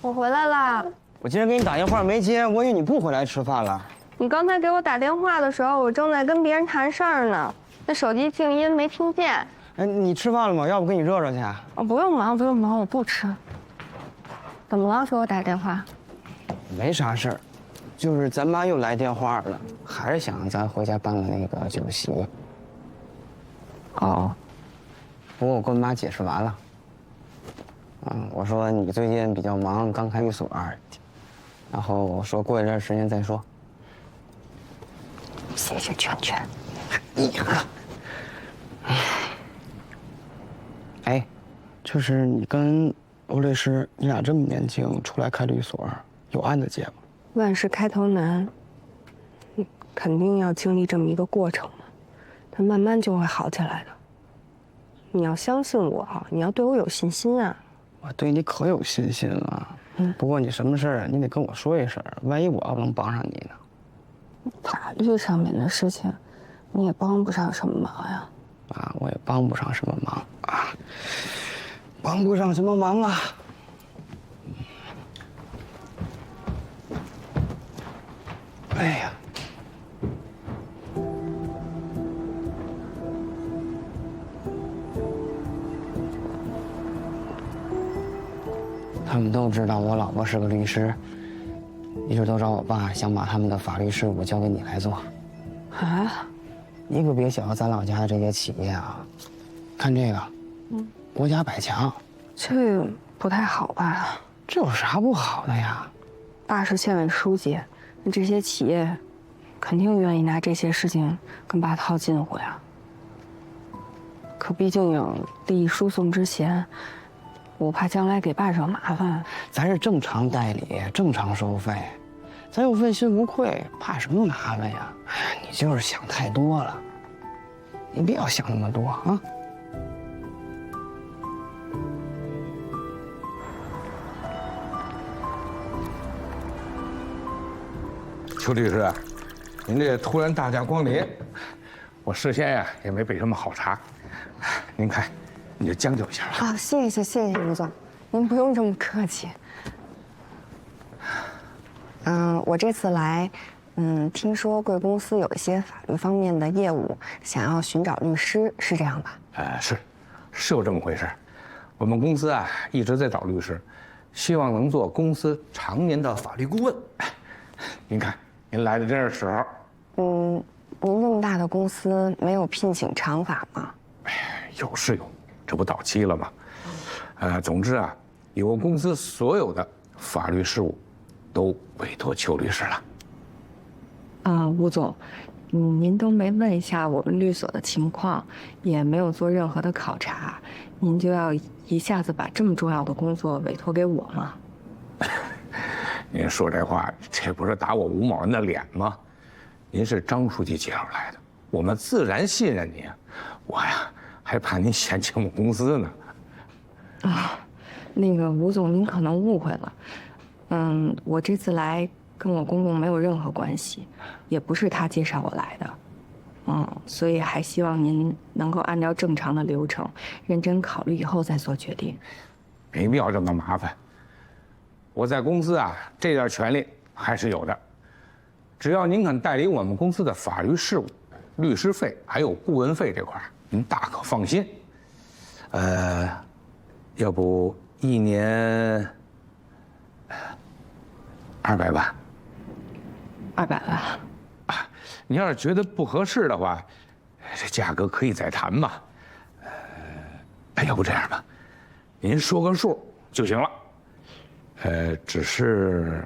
我回来啦。我今天给你打电话没接，我以为你不回来吃饭了。你刚才给我打电话的时候，我正在跟别人谈事儿呢，那手机静音没听见。哎，你吃饭了吗？要不给你热热去？哦，不用忙，不用忙，我不吃。怎么了？给我打电话？没啥事儿，就是咱妈又来电话了，还是想让咱回家办个那个酒席。哦，不过我跟我妈解释完了。我说你最近比较忙，刚开律所，然后我说过一段时间再说。谢谢圈圈。哎，就是你跟欧律师，你俩这么年轻出来开律所，有案子接吗？万事开头难，你肯定要经历这么一个过程嘛，但慢慢就会好起来的。你要相信我，你要对我有信心啊！我对你可有信心了。不过你什么事儿你得跟我说一声，万一我要能帮上你呢？法律上面的事情，你也帮不上什么忙呀。我也帮不上什么忙啊，帮不上什么忙啊。哎呀，他们都知道我老婆是个律师，一直都找我爸想把他们的法律事务交给你来做。啊？你可别小看咱老家的这些企业啊，看这个，国家百强，这不太好吧？这有啥不好的呀？爸是县委书记，那这些企业肯定愿意拿这些事情跟爸套近乎呀。可毕竟有利益输送之嫌，我怕将来给爸惹麻烦。咱是正常代理，正常收费，咱有问心无愧，怕什么麻烦呀？哎呀，你就是想太多了，你不要想那么多啊。邱律师，您这突然大驾光临，我事先呀也没备什么好茶，您看，你就将就一下吧。啊，谢谢吴总，您不用这么客气。我这次来，听说贵公司有一些法律方面的业务，想要寻找律师，是这样吧？是有这么回事。我们公司啊一直在找律师，希望能做公司常年的法律顾问。您看，您来的真是时候。您那么大的公司没有聘请常法吗？有是有，这不到期了吗？总之啊，以我公司所有的法律事务，都委托邱律师了。吴总，您都没问一下我们律所的情况，也没有做任何的考察，您就要一下子把这么重要的工作委托给我吗？您说这话，这不是打我吴某人的脸吗？您是张书记介绍来的，我们自然信任您。我呀，还怕您嫌弃我们公司呢。那个吴总，您可能误会了。我这次来跟我公公没有任何关系，也不是他介绍我来的。所以还希望您能够按照正常的流程，认真考虑以后再做决定。没必要这么麻烦。我在公司啊，这点权利还是有的。只要您肯代理我们公司的法律事务，律师费还有顾问费这块，您大可放心。要不1年200万？200万？您要是觉得不合适的话，这价格可以再谈嘛。要不这样吧，您说个数就行了。只是，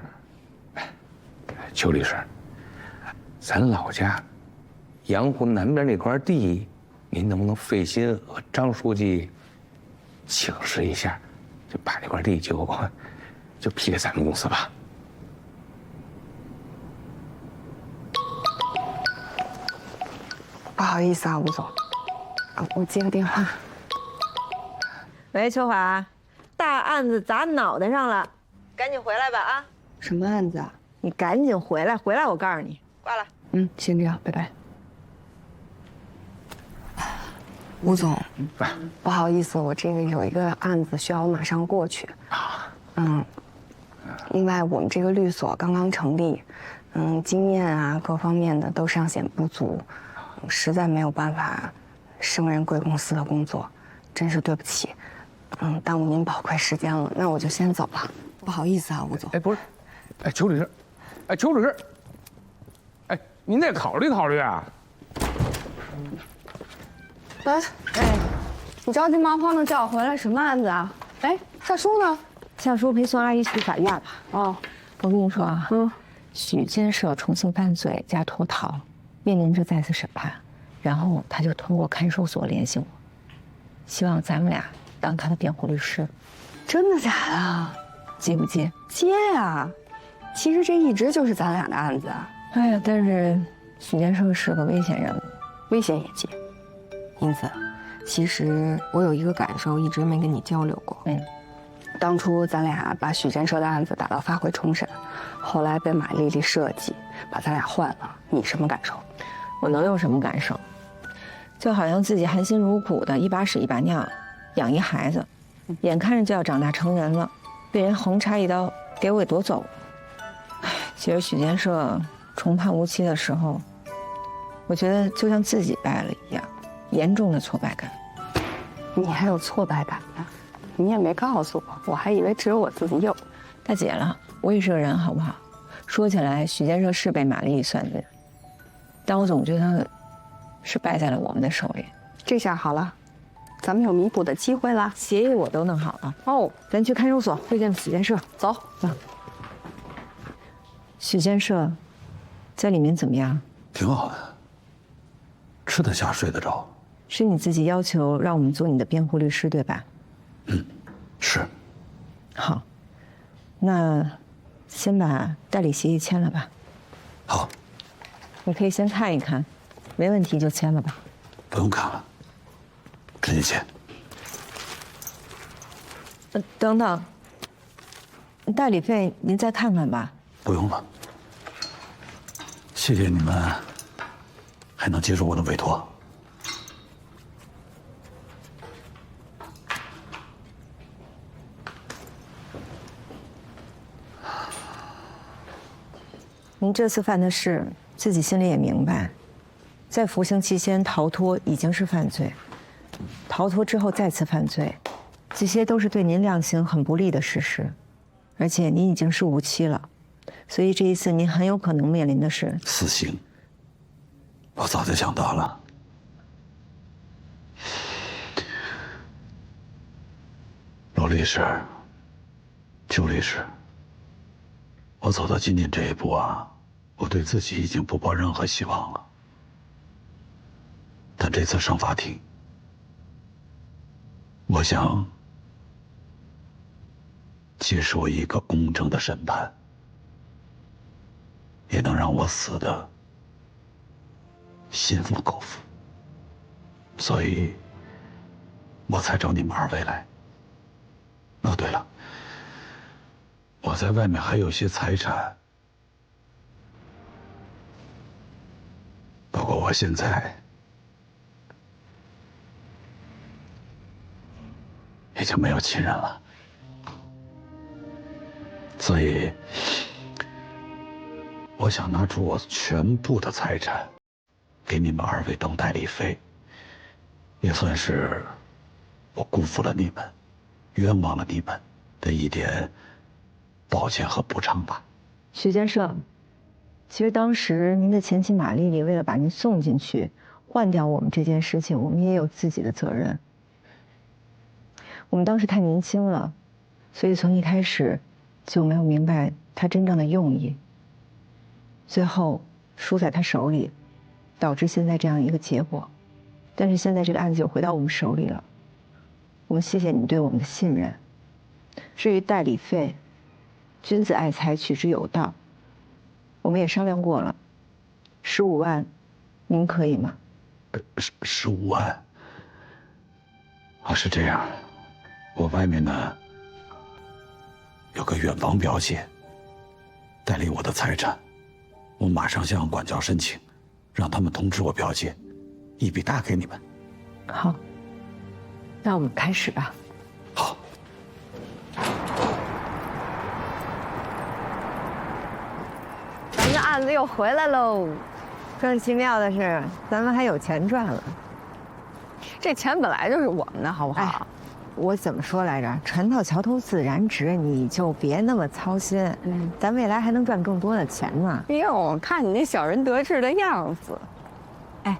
邱律师，咱老家阳湖南边那块地，您能不能费心和张书记请示一下，就把那块地就批给咱们公司吧？不好意思啊，吴总，我接个电话。喂，秋华，大案子砸脑袋上了，赶紧回来吧啊！什么案子啊？你赶紧回来，回来我告诉你。挂了。先这样，拜拜。吴总，不好意思，我这个有一个案子需要我马上过去。另外我们这个律所刚刚成立，经验啊各方面的都尚显不足，实在没有办法胜任贵公司的工作，真是对不起。耽误您宝贵时间了，那我就先走了。不好意思啊，吴总。不是，邱律师，邱律师，您得考虑考虑啊。你着急忙慌的叫我回来，什么案子啊？夏叔呢？夏叔陪宋阿姨去法院了。我跟你说啊，许金社重新犯罪加脱逃，面临着再次审判，然后他就通过看守所联系我，希望咱们俩当他的辩护律师。真的假的？接不接？接呀！其实这一直就是咱俩的案子。但是许建设是个危险人物，危险也接。英子，其实我有一个感受一直没跟你交流过。当初咱俩把许建设的案子打到发回重审，后来被马丽丽设计把咱俩换了，你什么感受？我能有什么感受？就好像自己含辛茹苦的一把屎一把尿养一孩子，眼看着就要长大成人了，被人横插一刀给我给夺走。其实许建设重判无期的时候，我觉得就像自己败了一样，严重的挫败感。你还有挫败感呢？你也没告诉我，我还以为只有我自己有。大姐了，我也是个人，好不好？说起来，许建设是被玛丽算计，但我总觉得是败在了我们的手里。这下好了，咱们有弥补的机会了。协议我都弄好了。哦，咱去看守所会见许建设。走。许建设，在里面怎么样？挺好的，吃得下，睡得着。是你自己要求让我们做你的辩护律师，对吧？嗯，是。好，那先把代理协议签了吧。好。你可以先看一看，没问题就签了吧。不用看了，直接签。等等，代理费您再看看吧。不用了，谢谢你们，还能接受我的委托。您这次犯的事，自己心里也明白，在服刑期间逃脱已经是犯罪，逃脱之后再次犯罪，这些都是对您量刑很不利的事实，而且您已经是无期了，所以这一次您很有可能面临的是死刑。我早就想到了。罗律师，邱律师，我走到今天这一步啊，我对自己已经不抱任何希望了。但这次上法庭，我想接受一个公正的审判，也能让我死得心服口服，所以我才找你们二位来。哦，对了，我在外面还有些财产，不过我现在已经没有亲人了，所以我想拿出我全部的财产给你们二位当代理费，也算是我辜负了你们，冤枉了你们的一点抱歉和补偿吧。许建设，其实当时您的前妻马丽丽为了把您送进去，换掉我们这件事情，我们也有自己的责任。我们当时太年轻了，所以从一开始就没有明白他真正的用意，最后输在他手里，导致现在这样一个结果。但是现在这个案子又回到我们手里了，我们谢谢你对我们的信任。至于代理费，君子爱财，取之有道，我们也商量过了，15万，您可以吗？15万？啊，是这样，我外面呢有个远房表姐代理我的财产，我马上向管教申请，让他们通知我表姐，一笔打给你们。好，那我们开始吧。好。咱们案子又回来喽，更奇妙的是，咱们还有钱赚了。这钱本来就是我们的，好不好？哎，我怎么说来着？船到桥头自然直，你就别那么操心。咱未来还能赚更多的钱呢。哎呦，我看你那小人得志的样子。哎，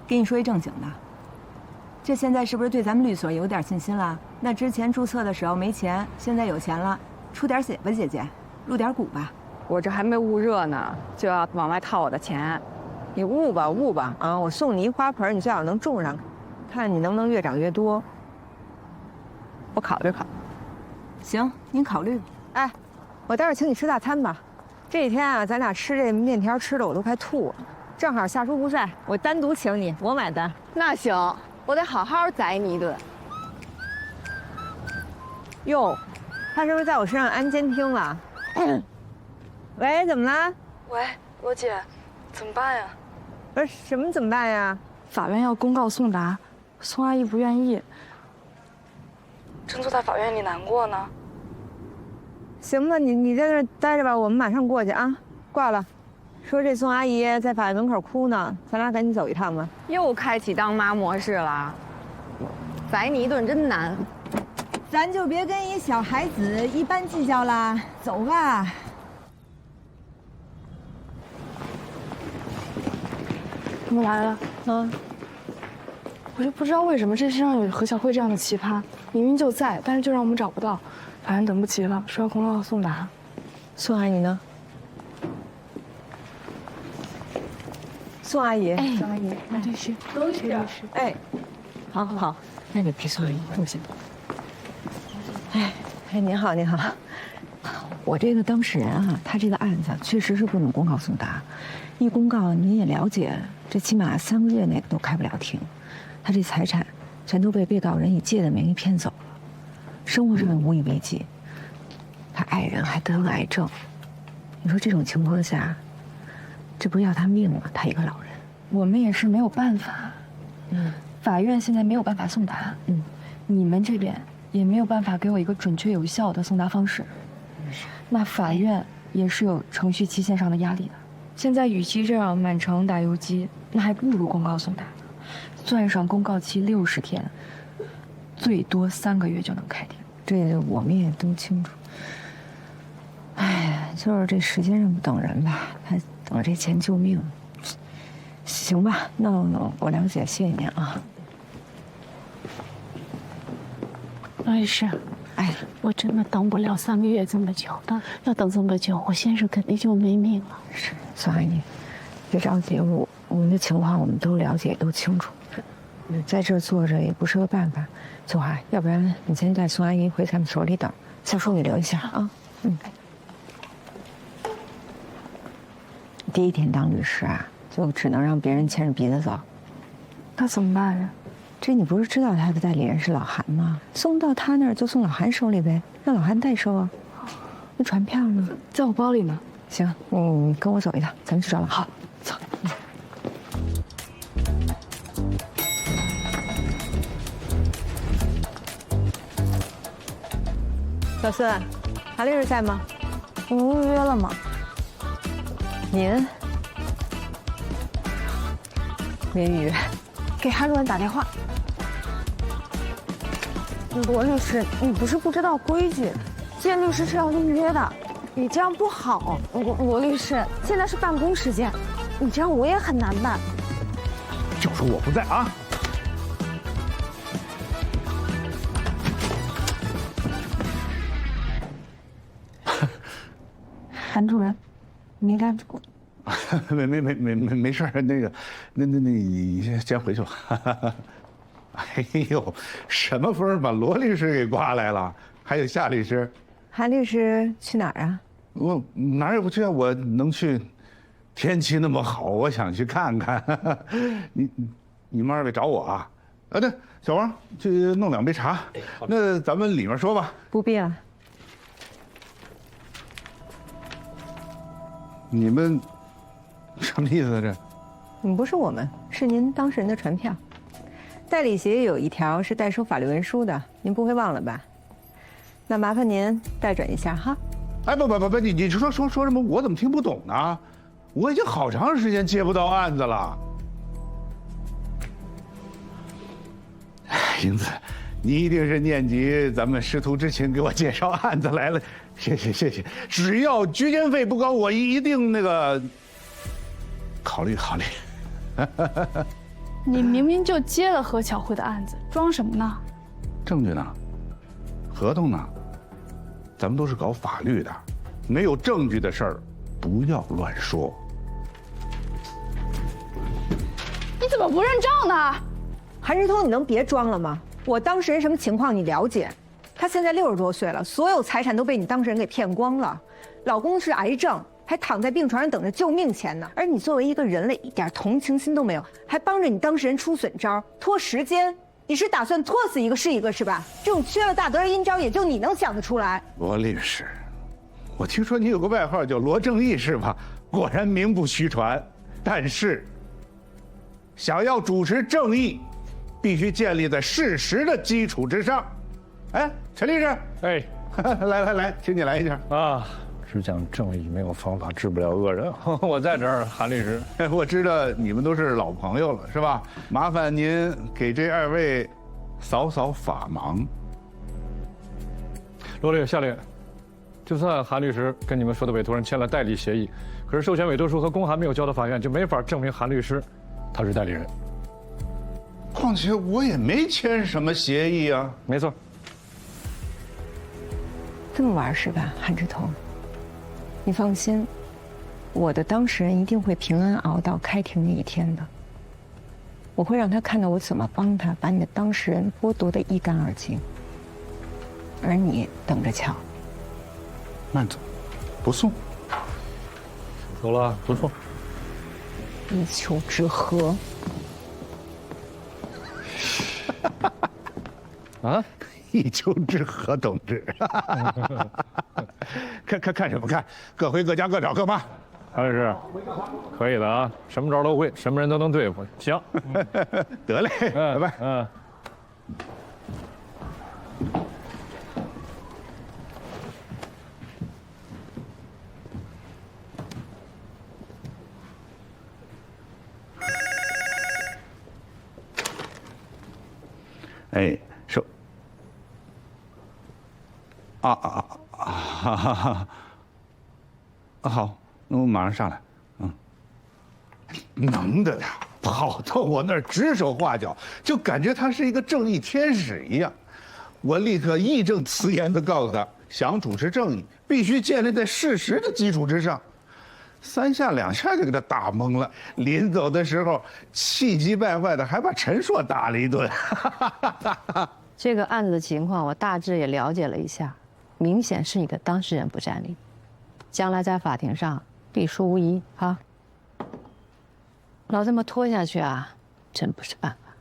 跟你说一正经的，这现在是不是对咱们律所有点信心了？那之前注册的时候没钱，现在有钱了，出点血吧，姐姐，入点股吧。我这还没捂热呢，就要往外套我的钱。你捂吧捂吧啊！我送你一花盆，你最好能种上，看你能不能越长越多。我考虑考虑。行，您考虑吧。哎，我待会儿请你吃大餐吧。这几天啊，咱俩吃这面条吃的我都快吐了。正好下厨不在，我单独请你，我买单。那行，我得好好宰你一顿。哟，他是不是在我身上安监听了？喂，怎么了？喂，罗姐，怎么办呀？不是什么怎么办呀？法院要公告宋达，宋阿姨不愿意，正坐在法院里难过呢。行吧，你在那儿待着吧，我们马上过去啊。挂了。说这宋阿姨在法院门口哭呢，咱俩赶紧走一趟吧。又开启当妈模式了，宰你一顿真难。咱就别跟一小孩子一般计较啦，走吧。他们来了，我就不知道为什么这世上有何小慧这样的奇葩，明明就在，但是就让我们找不到。法院等不及了，说要公告送达。宋阿姨呢？宋阿姨，宋阿姨，律师，都是律师。哎，好，那你陪宋阿姨坐下。哎，您好，您好。我这个当事人啊，他这个案子确实是不能公告送达，一公告您也了解，这起码3个月内都开不了庭。他这财产全都被被告人以借的名义骗走了，生活上无以为继。他爱人还得了癌症，你说这种情况下，这不是要他命吗？他一个老人，我们也是没有办法。法院现在没有办法送达。你们这边也没有办法给我一个准确有效的送达方式。那法院也是有程序期限上的压力的。现在与其这样满城打游击，那还不如公告送达。算上公告期60天，最多3个月就能开庭。这我们也都清楚。哎，就是这时间上不等人吧，还等着这钱救命。行吧，那我了解，谢谢您啊。律师，哎，我真的等不了3个月这么久的，要等这么久，我先生肯定就没命了。是，宋阿姨，别着急，我们的情况我们都了解，都清楚。在这儿坐着也不是个办法，秋华，要不然你先带宋阿姨回咱们所里等，小叔你留一下啊。第一天当律师啊，就只能让别人牵着鼻子走。那怎么办呀？这你不是知道他的代理人是老韩吗？送到他那儿就送老韩手里呗，让老韩代收啊。那传票呢？在我包里呢。行，你跟我走一趟，咱们去找老韩。好，走。小孙，韩律师在吗？你预约了吗？您没预约，给韩主任打电话。罗律师，你不是不知道规矩，见律师是要预约的，你这样不好。罗律师，现在是办公时间，你这样我也很难办。就说我不在啊。韩主任，没干过。没事儿，那你先回去吧。哎呦，什么风把罗律师给刮来了？还有夏律师。韩律师去哪儿啊？我哪儿也不去啊，我能去。天气那么好，我想去看看。你们2位找我啊？啊，对，小王去弄2杯茶。那咱们里面说吧。不必了。你们什么意思啊？这？不是我们，是您当事人的传票。代理协议有一条是代收法律文书的，您不会忘了吧？那麻烦您代转一下哈。哎，不，你说什么？我怎么听不懂呢？我已经好长时间接不到案子了。英子，你一定是念及咱们师徒之情，给我介绍案子来了。谢谢，只要居间费不高，我一定考虑。你明明就接了何巧慧的案子，装什么呢？证据呢？合同呢？咱们都是搞法律的，没有证据的事儿，不要乱说。你怎么不认账呢？韩志通，你能别装了吗？我当事人什么情况你了解？他现在60多岁了，所有财产都被你当事人给骗光了，老公是癌症，还躺在病床上等着救命钱呢。而你作为一个人类，一点同情心都没有，还帮着你当事人出损招、拖时间。你是打算拖死一个是一个是吧？这种缺了大德的阴招，也就你能想得出来。罗律师，我听说你有个外号叫罗正义是吧？果然名不虚传。但是，想要主持正义，必须建立在事实的基础之上。哎，陈律师，哎，来，请你来一下啊！师讲正义，没有方法治不了恶人。我在这儿，韩律师。我知道你们都是老朋友了，是吧？麻烦您给这2位扫扫法盲。罗律下令，就算韩律师跟你们说的委托人签了代理协议，可是授权委托书和公函没有交到法院，就没法证明韩律师他是代理人。况且我也没签什么协议啊。没错。这么玩是吧，韩志同？你放心，我的当事人一定会平安熬到开庭那一天的。我会让他看到我怎么帮他把你的当事人剥夺得一干二净，而你等着瞧。慢走，不送。走了，不送。一丘之貉。啊？一丘之貉，同志。看什么看？各回各家，各找各妈。韩律师，可以的啊，什么招都会，什么人都能对付。行，得嘞，拜拜。嗯。哎，收。好，那我马上上来。能的他，跑到我那儿指手画脚，就感觉他是一个正义天使一样。我立刻义正辞严地告诉他，想主持正义，必须建立在事实的基础之上。3下2下就给他打懵了。临走的时候，气急败坏的还把陈硕打了一顿。这个案子的情况我大致也了解了一下，明显是你的当事人不占理，将来在法庭上必输无疑啊！老这么拖下去啊，真不是办法。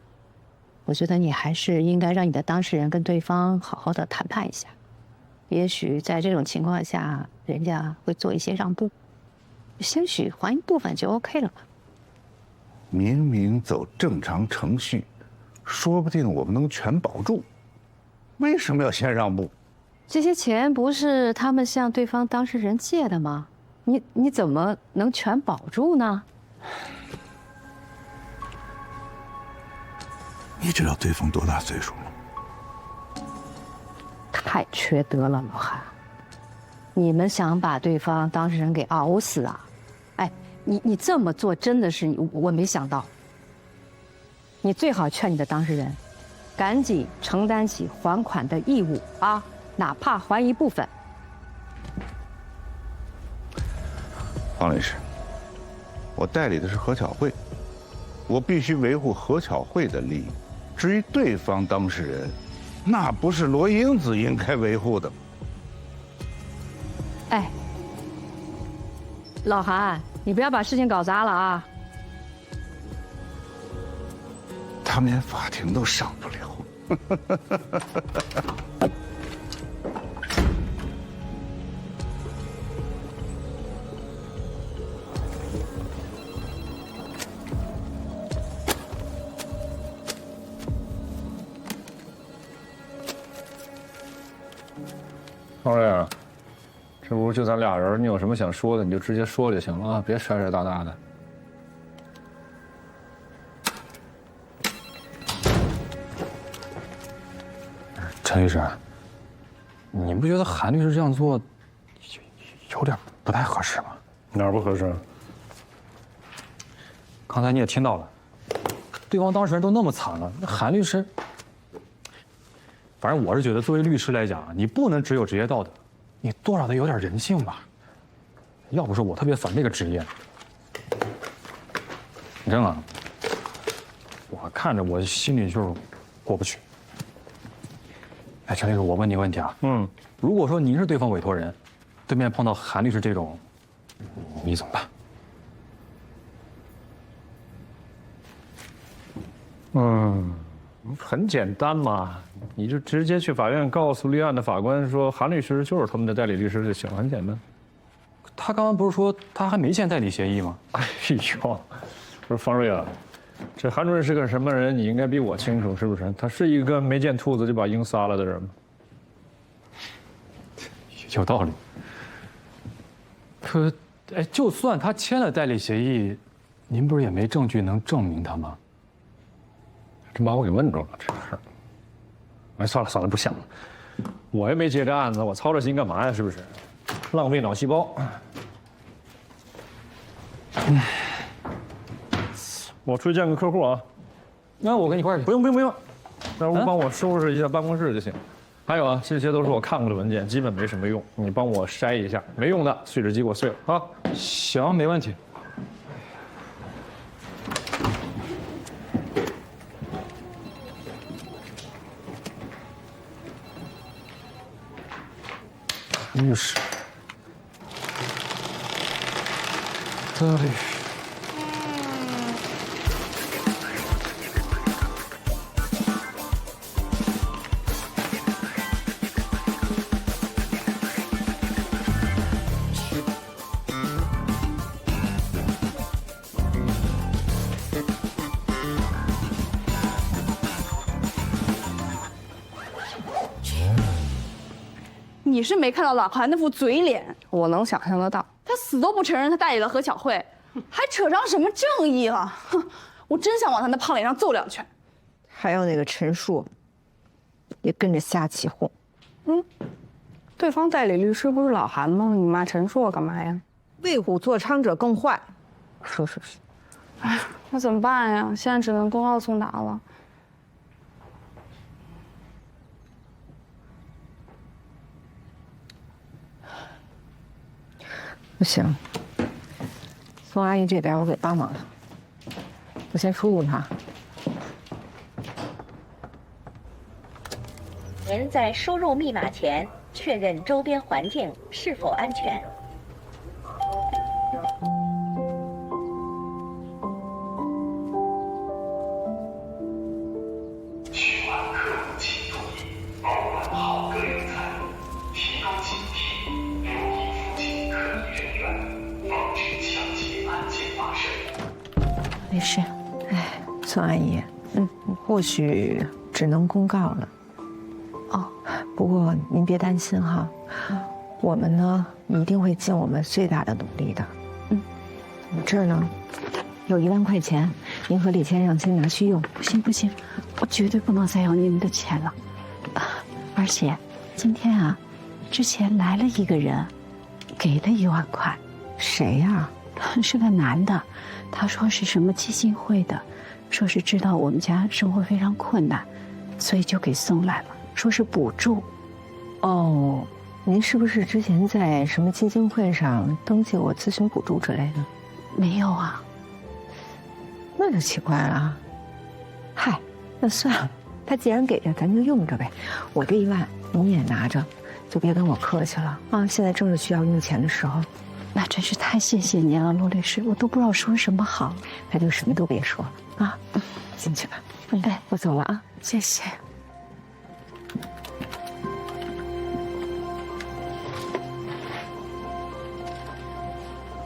我觉得你还是应该让你的当事人跟对方好好的谈判一下，也许在这种情况下，人家会做一些让步，兴许还一部分就 OK 了嘛。明明走正常程序，说不定我们能全保住，为什么要先让步？这些钱不是他们向对方当事人借的吗？你怎么能全保住呢？你知道对方多大岁数吗？太缺德了，老韩！你们想把对方当事人给熬死啊？哎，你这么做真的是我没想到。你最好劝你的当事人，赶紧承担起还款的义务啊，哪怕还一部分。方律师，我代理的是何巧慧，我必须维护何巧慧的利益。至于对方当事人，那不是罗英子应该维护的。哎，老韩，你不要把事情搞砸了啊！他们连法庭都上不了。方瑞，这屋就咱俩人，你有什么想说的，你就直接说就行了啊，别甩甩答答的。陈律师，你不觉得韩律师这样做有点不太合适吗？哪儿不合适？刚才你也听到了，对方当事人都那么惨了，那韩律师，反正我是觉得，作为律师来讲，你不能只有职业道德，你多少得有点人性吧。要不说我特别烦这个职业。你真啊，我看着我心里就是过不去。哎，陈律师，我问你个问题啊，如果说您是对方委托人，对面碰到韩律师这种，你怎么办？很简单嘛，你就直接去法院告诉立案的法官说韩律师就是他们的代理律师就行，很简单。他刚刚不是说他还没签代理协议吗？哎呦，不是方瑞啊，这韩主任是个什么人，你应该比我清楚，是不是？他是一个没见兔子就把鹰撒了的人吗？有道理。可，哎，就算他签了代理协议，您不是也没证据能证明他吗？真把我给问住了，这事儿。哎，算了算了，不想了。我也没接这案子，我操这心干嘛呀？是不是？浪费脑细胞。我出去见个客户啊。那我跟你一块儿去。不用，在屋帮我收拾一下办公室就行。还有啊，这些都是我看过的文件，基本没什么用，你帮我筛一下，没用的碎纸机给我碎了啊。行，没问题。律师，这里。你是没看到老韩那副嘴脸，我能想象得到。他死都不承认他代理了何小慧，还扯上什么正义了？哼，我真想往他那胖脸上揍2拳。还有那个陈述，也跟着瞎起哄。对方代理律师不是老韩吗？你骂陈硕干嘛呀？为虎作伥者更坏。是。哎，那怎么办呀？现在只能公告送达了。不行，宋阿姨这边我给帮忙了，我先输入她。您在输入密码前，确认周边环境是否安全。全网客户请注意，保管好个人财物，提高警惕，留意附近可疑人员，防止抢劫案件发生。没事，哎，宋阿姨，或许只能公告了。哦，不过您别担心哈，我们呢一定会尽我们最大的努力的。我这儿呢有1万块钱，您和李先生先拿去用。不行，我绝对不能再要你们的钱了。而且今天啊，之前来了一个人，给了1万块。谁呀？是个男的，他说是什么基金会的，说是知道我们家生活非常困难，所以就给送来了，说是补助。哦，您是不是之前在什么基金会上登记过咨询补助之类的？没有啊。那就奇怪了。嗨，那算了，他既然给着，咱就用着呗。我这1万你也拿着，就别跟我客气了啊！现在正是需要用钱的时候。那真是太谢谢您了，陆律师，我都不知道说什么好。那就什么都别说了啊，进去吧。哎，我走了啊，谢谢。